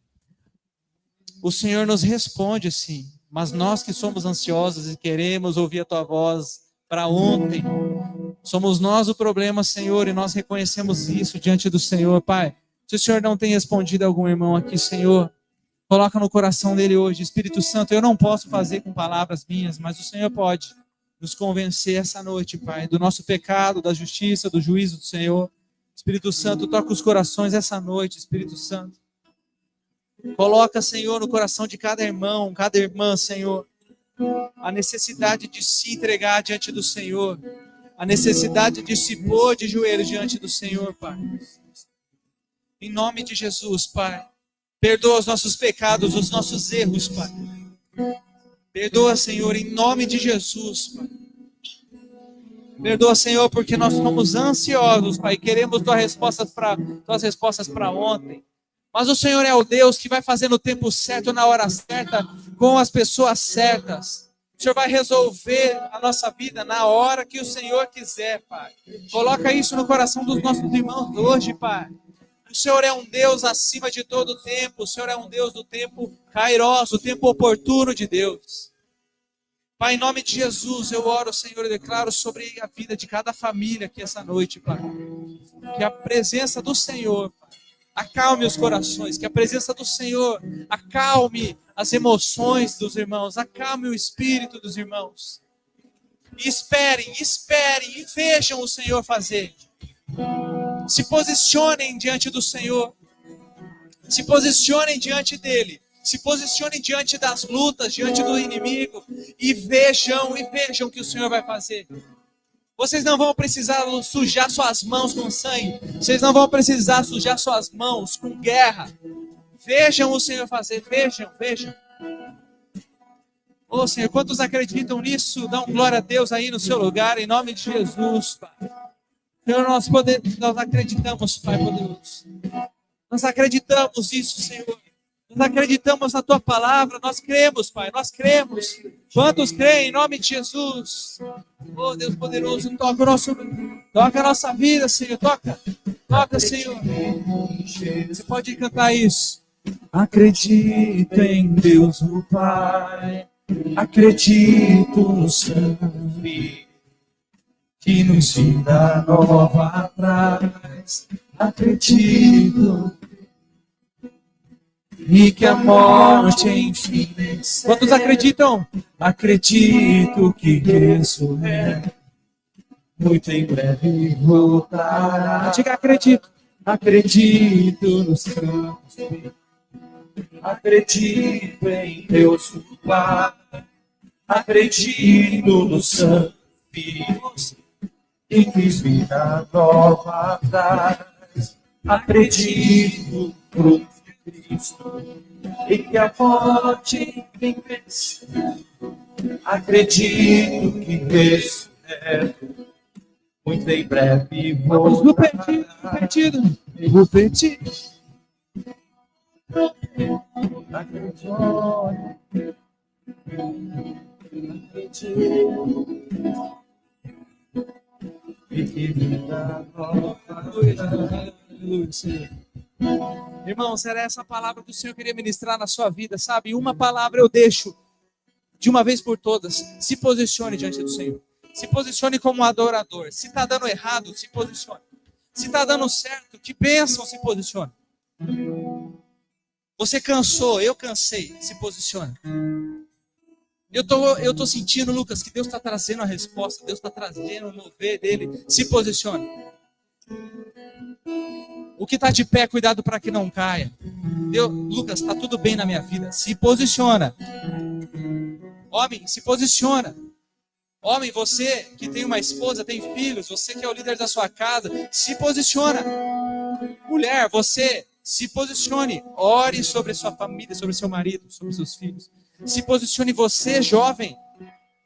O Senhor nos responde sim, mas nós que somos ansiosos e queremos ouvir a tua voz para ontem, somos nós o problema, Senhor, e nós reconhecemos isso diante do Senhor, Pai. Se o Senhor não tem respondido a algum irmão aqui, Senhor, coloca no coração dele hoje. Espírito Santo, eu não posso fazer com palavras minhas, mas o Senhor pode nos convencer essa noite, Pai, do nosso pecado, da justiça, do juízo do Senhor. Espírito Santo, toca os corações essa noite, Espírito Santo. Coloca, Senhor, no coração de cada irmão, cada irmã, Senhor, a necessidade de se entregar diante do Senhor, a necessidade de se pôr de joelhos diante do Senhor, Pai. Em nome de Jesus, Pai. Perdoa os nossos pecados, os nossos erros, Pai. Perdoa, Senhor, em nome de Jesus, Pai. Perdoa, Senhor, porque nós somos ansiosos, Pai. Queremos tuas respostas para ontem. Mas o Senhor é o Deus que vai fazer no tempo certo, na hora certa, com as pessoas certas. O Senhor vai resolver a nossa vida na hora que o Senhor quiser, Pai. Coloca isso no coração dos nossos irmãos hoje, Pai. O Senhor é um Deus acima de todo o tempo. O Senhor é um Deus do tempo kairos, o tempo oportuno de Deus. Pai, em nome de Jesus, eu oro, Senhor, e declaro sobre a vida de cada família aqui essa noite, Pai. Que a presença do Senhor, Pai, acalme os corações, que a presença do Senhor acalme as emoções dos irmãos, acalme o espírito dos irmãos. E esperem e vejam o Senhor fazer. Se posicionem diante do Senhor, se posicionem diante dele, se posicionem diante das lutas, diante do inimigo, e vejam o que o Senhor vai fazer. Vocês não vão precisar sujar suas mãos com sangue. Vocês não vão precisar sujar suas mãos com guerra. Vejam o Senhor fazer. Vejam. Ô Senhor, quantos acreditam nisso? Dão glória a Deus aí no seu lugar, em nome de Jesus, Pai. Senhor, nós acreditamos, Pai poderoso. Nós acreditamos nisso, Senhor. Nós acreditamos na Tua palavra. Nós cremos, Pai. Nós cremos. Quantos creem em nome de Jesus? Oh, Deus poderoso, toca a nossa vida, Senhor. Toca, Senhor. Você pode cantar isso. Acredito em Deus o Pai, acredito no Santo Filho, que nos vida nova traz. Acredito e que a morte enfim vence. Quantos acreditam? Acredito que ressurreu, muito em breve voltará. Diga, acredito. Acredito nos campos, acredito em Deus o Pai, acredito no Santo Filho, e que vida nova traz. Acredito no Cristo e que a morte vence. Acredito que ressurreto, muito em breve vamos no perdido. E que vida nova. Aleluia, Senhor. Irmãos, era essa palavra que o Senhor queria ministrar na sua vida, sabe? Uma palavra eu deixo de uma vez por todas. Se posicione diante do Senhor. Se posicione como um adorador. Se está dando errado, se posicione. Se está dando certo, que bênção, se posicione. Você cansou, eu cansei, se posicione. Eu tô sentindo, Lucas, que Deus está trazendo a resposta. Deus está trazendo o mover dele. Se posicione. O que está de pé, cuidado para que não caia. Lucas, está tudo bem na minha vida. Se posiciona. Homem, se posiciona. Homem, você que tem uma esposa, tem filhos, você que é o líder da sua casa, se posiciona. Mulher, você se posicione. Ore sobre a sua família, sobre seu marido, sobre seus filhos. Se posicione você, jovem.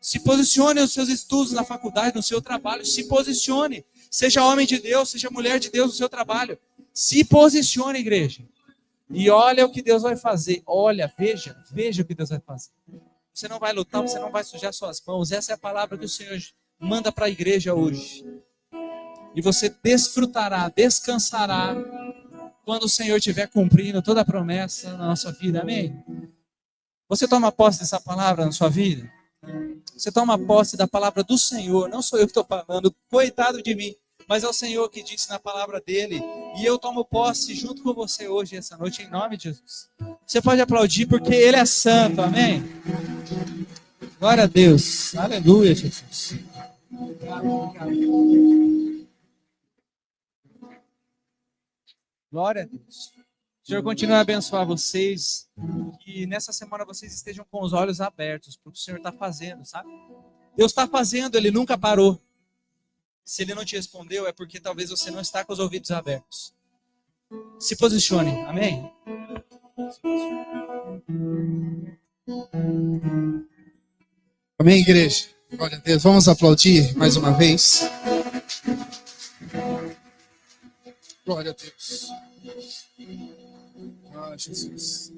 Se posicione nos seus estudos na faculdade, no seu trabalho. Se posicione. Seja homem de Deus, seja mulher de Deus no seu trabalho. Se posicione, igreja. E olha o que Deus vai fazer. Olha, veja o que Deus vai fazer. Você não vai lutar, você não vai sujar suas mãos. Essa é a palavra que o Senhor manda para a igreja hoje. E você desfrutará, descansará, quando o Senhor estiver cumprindo toda a promessa na nossa vida. Amém? Você toma posse dessa palavra na sua vida? Você toma posse da palavra do Senhor. Não sou eu que estou falando, coitado de mim. Mas é o Senhor que disse na palavra dele. E eu tomo posse junto com você hoje, essa noite, em nome de Jesus. Você pode aplaudir porque ele é santo, amém? Glória a Deus. Aleluia, Jesus. Glória a Deus. O Senhor continue a abençoar vocês. Que nessa semana vocês estejam com os olhos abertos para o que o Senhor está fazendo, sabe? Deus está fazendo, ele nunca parou. Se ele não te respondeu, é porque talvez você não está com os ouvidos abertos. Se posicione, amém? Amém, igreja? Glória a Deus. Vamos aplaudir mais uma vez. Glória a Deus. Ah, Jesus.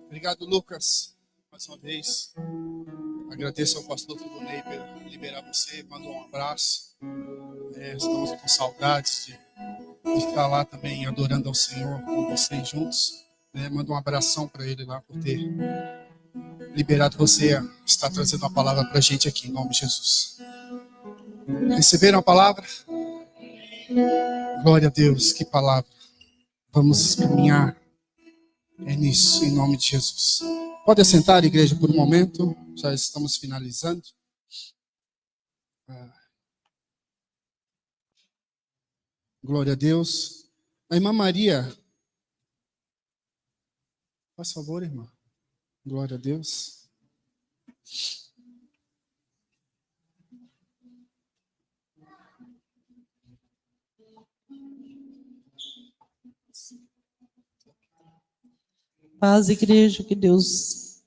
Obrigado, Lucas, mais uma vez. Agradeço ao pastor Tribunei por liberar você, mandou um abraço. Estamos com saudades de estar lá também adorando ao Senhor com vocês juntos. Manda um abração para ele lá por ter liberado você a estar trazendo a palavra para a gente aqui, em nome de Jesus. Receberam a palavra? Glória a Deus, que palavra. Vamos caminhar nisso, em nome de Jesus. Pode assentar, igreja, por um momento. Já estamos finalizando. Glória a Deus. A irmã Maria. Faz favor, irmã. Glória a Deus. Paz, igreja, que Deus...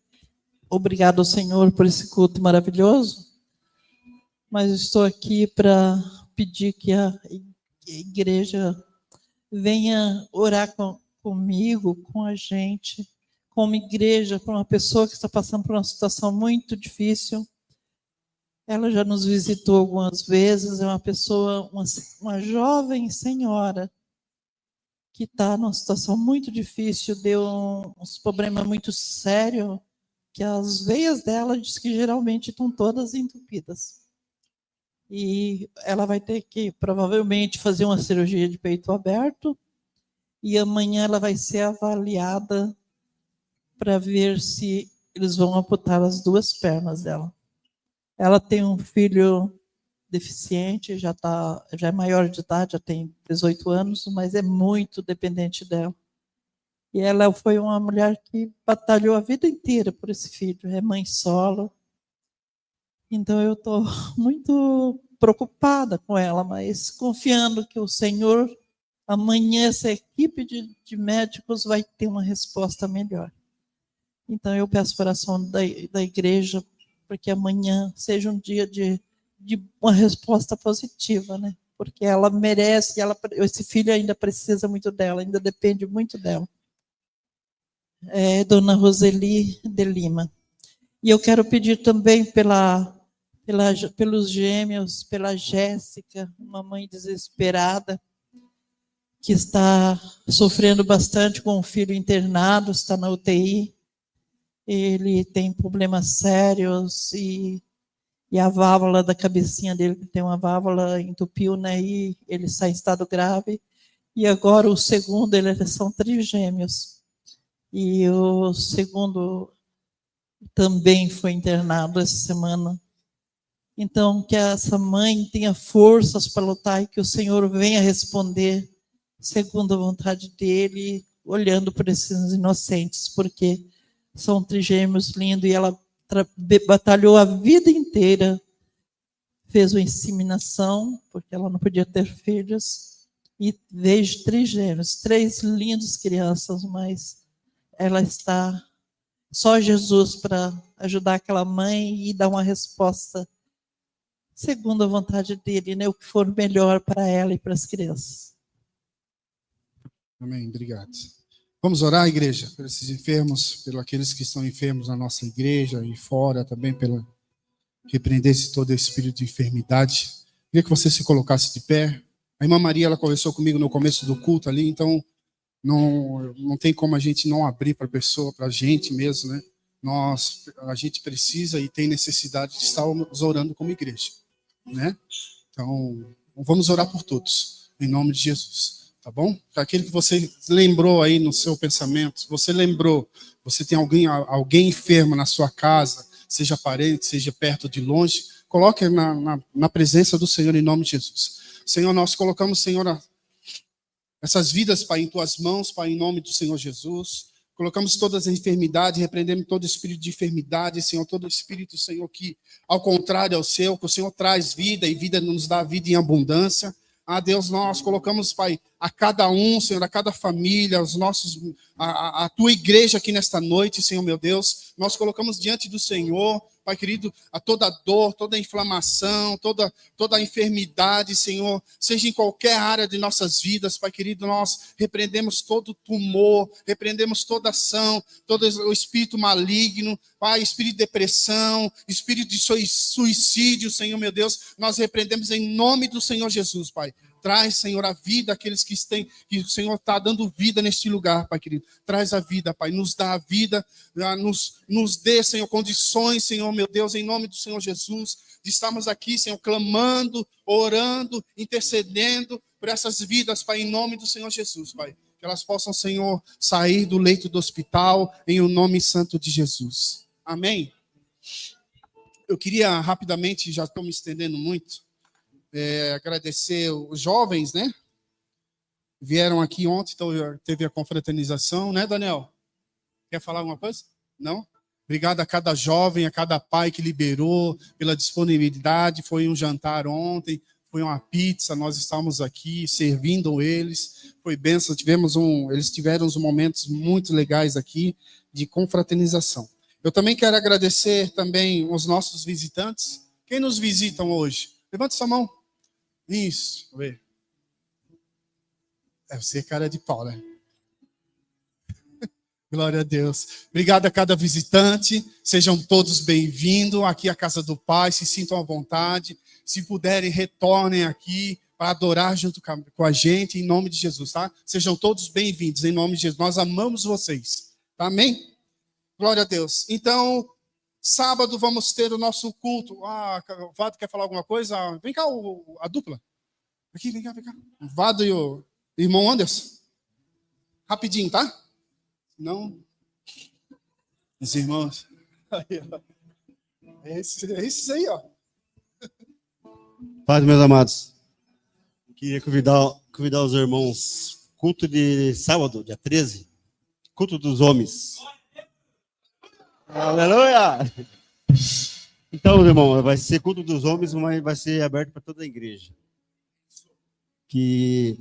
Obrigado ao Senhor por esse culto maravilhoso. Mas estou aqui para pedir que a igreja venha orar comigo, com a gente, como igreja, para uma pessoa que está passando por uma situação muito difícil. Ela já nos visitou algumas vezes, é uma pessoa, uma jovem senhora, que está numa situação muito difícil, deu uns problemas muito sérios, que as veias dela diz que geralmente estão todas entupidas. E ela vai ter que, provavelmente, fazer uma cirurgia de peito aberto, e amanhã ela vai ser avaliada para ver se eles vão amputar as duas pernas dela. Ela tem um filho deficiente, já é maior de idade, já tem 18 anos, mas é muito dependente dela. E ela foi uma mulher que batalhou a vida inteira por esse filho, é mãe solo. Então eu estou muito preocupada com ela, mas confiando que o Senhor, amanhã, essa equipe de médicos vai ter uma resposta melhor. Então eu peço para a oração da igreja, porque amanhã seja um dia de uma resposta positiva, né? Porque ela merece, esse filho ainda precisa muito dela, ainda depende muito dela. Dona Roseli de Lima. E eu quero pedir também pelos gêmeos, pela Jéssica, uma mãe desesperada, que está sofrendo bastante com o filho internado, está na UTI. Ele tem problemas sérios e a válvula da cabecinha dele, que tem uma válvula, entupiu, né? E ele está em estado grave. E agora o segundo, eles são trigêmeos. E o segundo também foi internado essa semana. Então, que essa mãe tenha forças para lutar e que o Senhor venha responder segundo a vontade dele, olhando por esses inocentes, porque são trigêmeos lindos e ela batalhou a vida inteira, fez uma inseminação, porque ela não podia ter filhos, e vejo trigêmeos, 3 lindas crianças, mas ela está só Jesus para ajudar aquela mãe e dar uma resposta segundo a vontade dele, né? O que for melhor para ela e para as crianças. Amém, obrigado. Vamos orar, igreja, por esses enfermos, pelos aqueles que estão enfermos na nossa igreja e fora também, pela repreender-se todo espírito de enfermidade. Queria que você se colocasse de pé. A irmã Maria, ela conversou comigo no começo do culto ali, então não tem como a gente não abrir para a pessoa, para a gente mesmo, né? A gente precisa e tem necessidade de estar orando como igreja, né? Então, vamos orar por todos, em nome de Jesus, tá bom? Para aquele que você lembrou aí no seu pensamento, se você lembrou, você tem alguém enfermo na sua casa, seja parente, seja perto de longe, coloque na presença do Senhor em nome de Jesus. Senhor, nós colocamos, Senhor, essas vidas, Pai, em tuas mãos, Pai, em nome do Senhor Jesus. Colocamos todas as enfermidades, repreendemos todo espírito de enfermidade, Senhor, todo espírito, Senhor, que ao contrário ao seu, que o Senhor traz vida e vida nos dá vida em abundância. Ah, Deus, nós colocamos, Pai, a cada um, Senhor, a cada família, a tua igreja aqui nesta noite, Senhor, meu Deus, nós colocamos diante do Senhor, Pai querido, a toda dor, toda inflamação, toda enfermidade, Senhor, seja em qualquer área de nossas vidas, Pai querido, nós repreendemos todo tumor, repreendemos toda ação, todo o espírito maligno, Pai, espírito de depressão, espírito de suicídio, Senhor, meu Deus, nós repreendemos em nome do Senhor Jesus, Pai. Traz, Senhor, a vida àqueles que o Senhor está dando vida neste lugar, Pai querido. Traz a vida, Pai. Nos dá a vida, nos dê, Senhor, condições, Senhor, meu Deus, em nome do Senhor Jesus, de estarmos aqui, Senhor, clamando, orando, intercedendo por essas vidas, Pai, em nome do Senhor Jesus, Pai. Que elas possam, Senhor, sair do leito do hospital em o nome santo de Jesus. Amém? Eu queria rapidamente, já estou me estendendo muito, agradecer os jovens, né? Vieram aqui ontem, então teve a confraternização, né, Daniel? Quer falar alguma coisa? Não? Obrigado a cada jovem, a cada pai que liberou pela disponibilidade. Foi um jantar ontem, foi uma pizza, nós estávamos aqui servindo eles. Foi bênção, eles tiveram uns momentos muito legais aqui de confraternização. Eu também quero agradecer também os nossos visitantes. Quem nos visitam hoje? Levante sua mão. Isso, vê. Deve ser cara de pau, né? Glória a Deus. Obrigado a cada visitante. Sejam todos bem-vindos aqui à casa do Pai. Se sintam à vontade. Se puderem, retornem aqui para adorar junto com a gente, em nome de Jesus, tá? Sejam todos bem-vindos, em nome de Jesus. Nós amamos vocês. Tá? Amém? Glória a Deus. Então, sábado vamos ter o nosso culto. O Vado quer falar alguma coisa? Vem cá, a dupla. Aqui, vem cá, vem cá. O Vado e o irmão Anderson. Rapidinho, tá? Não. Os irmãos. Aí, ó. Esses aí, ó. Paz, meus amados. Queria convidar os irmãos. Culto de sábado, dia 13. Culto dos homens. Aleluia! Então, irmão, vai ser culto dos homens, mas vai ser aberto para toda a igreja. Que,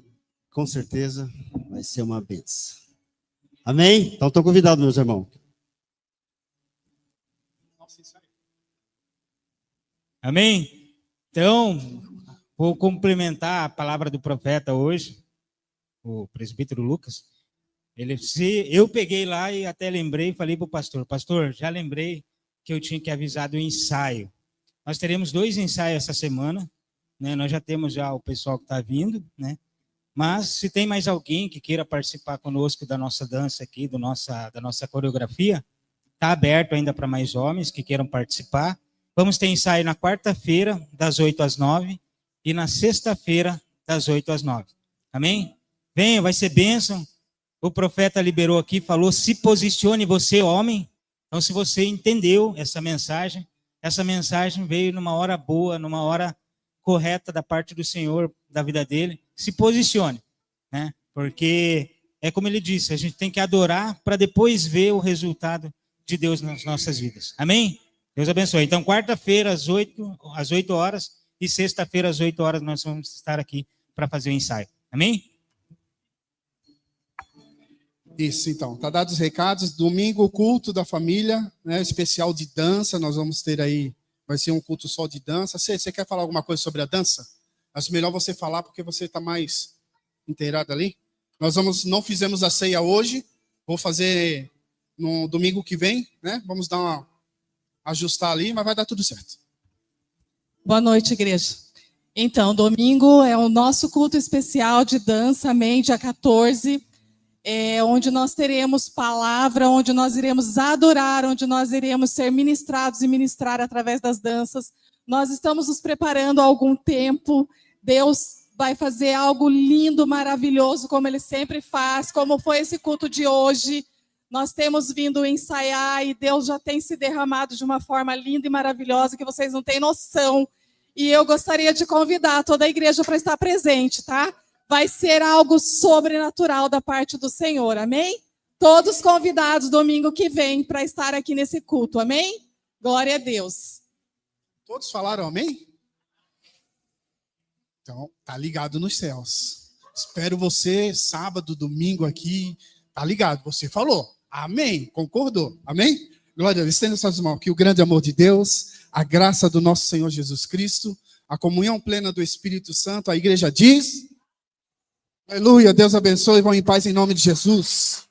com certeza, vai ser uma bênção. Amém? Então, estou convidado, meus irmãos. Amém? Então, vou complementar a palavra do profeta hoje, o presbítero Lucas. Eu peguei lá e até lembrei, falei para o pastor, já lembrei que eu tinha que avisar do ensaio. Nós teremos 2 ensaios essa semana, né? Nós já temos já o pessoal que está vindo, né? Mas se tem mais alguém que queira participar conosco da nossa dança aqui, da nossa coreografia, está aberto ainda para mais homens que queiram participar. Vamos ter ensaio na quarta-feira, das 8 às 9, e na sexta-feira, das 8 às 9. Amém? Venha, vai ser bênção. O profeta liberou aqui, falou, se posicione você, homem. Então, se você entendeu essa mensagem veio numa hora boa, numa hora correta da parte do Senhor, da vida dele. Se posicione, né? Porque é como ele disse, a gente tem que adorar para depois ver o resultado de Deus nas nossas vidas. Amém? Deus abençoe. Então, quarta-feira, às 8 horas, e sexta-feira, às 8 horas, nós vamos estar aqui para fazer o ensaio. Amém? Isso, então. Tá dados os recados. Domingo, o culto da família, né? Especial de dança. Nós vamos ter aí, vai ser um culto só de dança. Você quer falar alguma coisa sobre a dança? Acho melhor você falar, porque você está mais inteirado ali. Não fizemos a ceia hoje. Vou fazer no domingo que vem, né? Vamos ajustar ali, mas vai dar tudo certo. Boa noite, igreja. Então, domingo é o nosso culto especial de dança, amém, dia 14, onde nós teremos palavra, onde nós iremos adorar, onde nós iremos ser ministrados e ministrar através das danças. Nós estamos nos preparando há algum tempo. Deus vai fazer algo lindo, maravilhoso, como Ele sempre faz, como foi esse culto de hoje. Nós temos vindo ensaiar e Deus já tem se derramado de uma forma linda e maravilhosa que vocês não têm noção. E eu gostaria de convidar toda a igreja para estar presente, tá? Vai ser algo sobrenatural da parte do Senhor, amém? Todos convidados domingo que vem para estar aqui nesse culto, amém? Glória a Deus. Todos falaram amém? Então, tá ligado nos céus. Espero você sábado, domingo aqui. Tá ligado? Você falou. Amém. Concordou? Amém? Glória a Deus. Estenda suas mãos. Que o grande amor de Deus, a graça do nosso Senhor Jesus Cristo, a comunhão plena do Espírito Santo, a igreja diz... Aleluia. Deus abençoe. Vão em paz em nome de Jesus.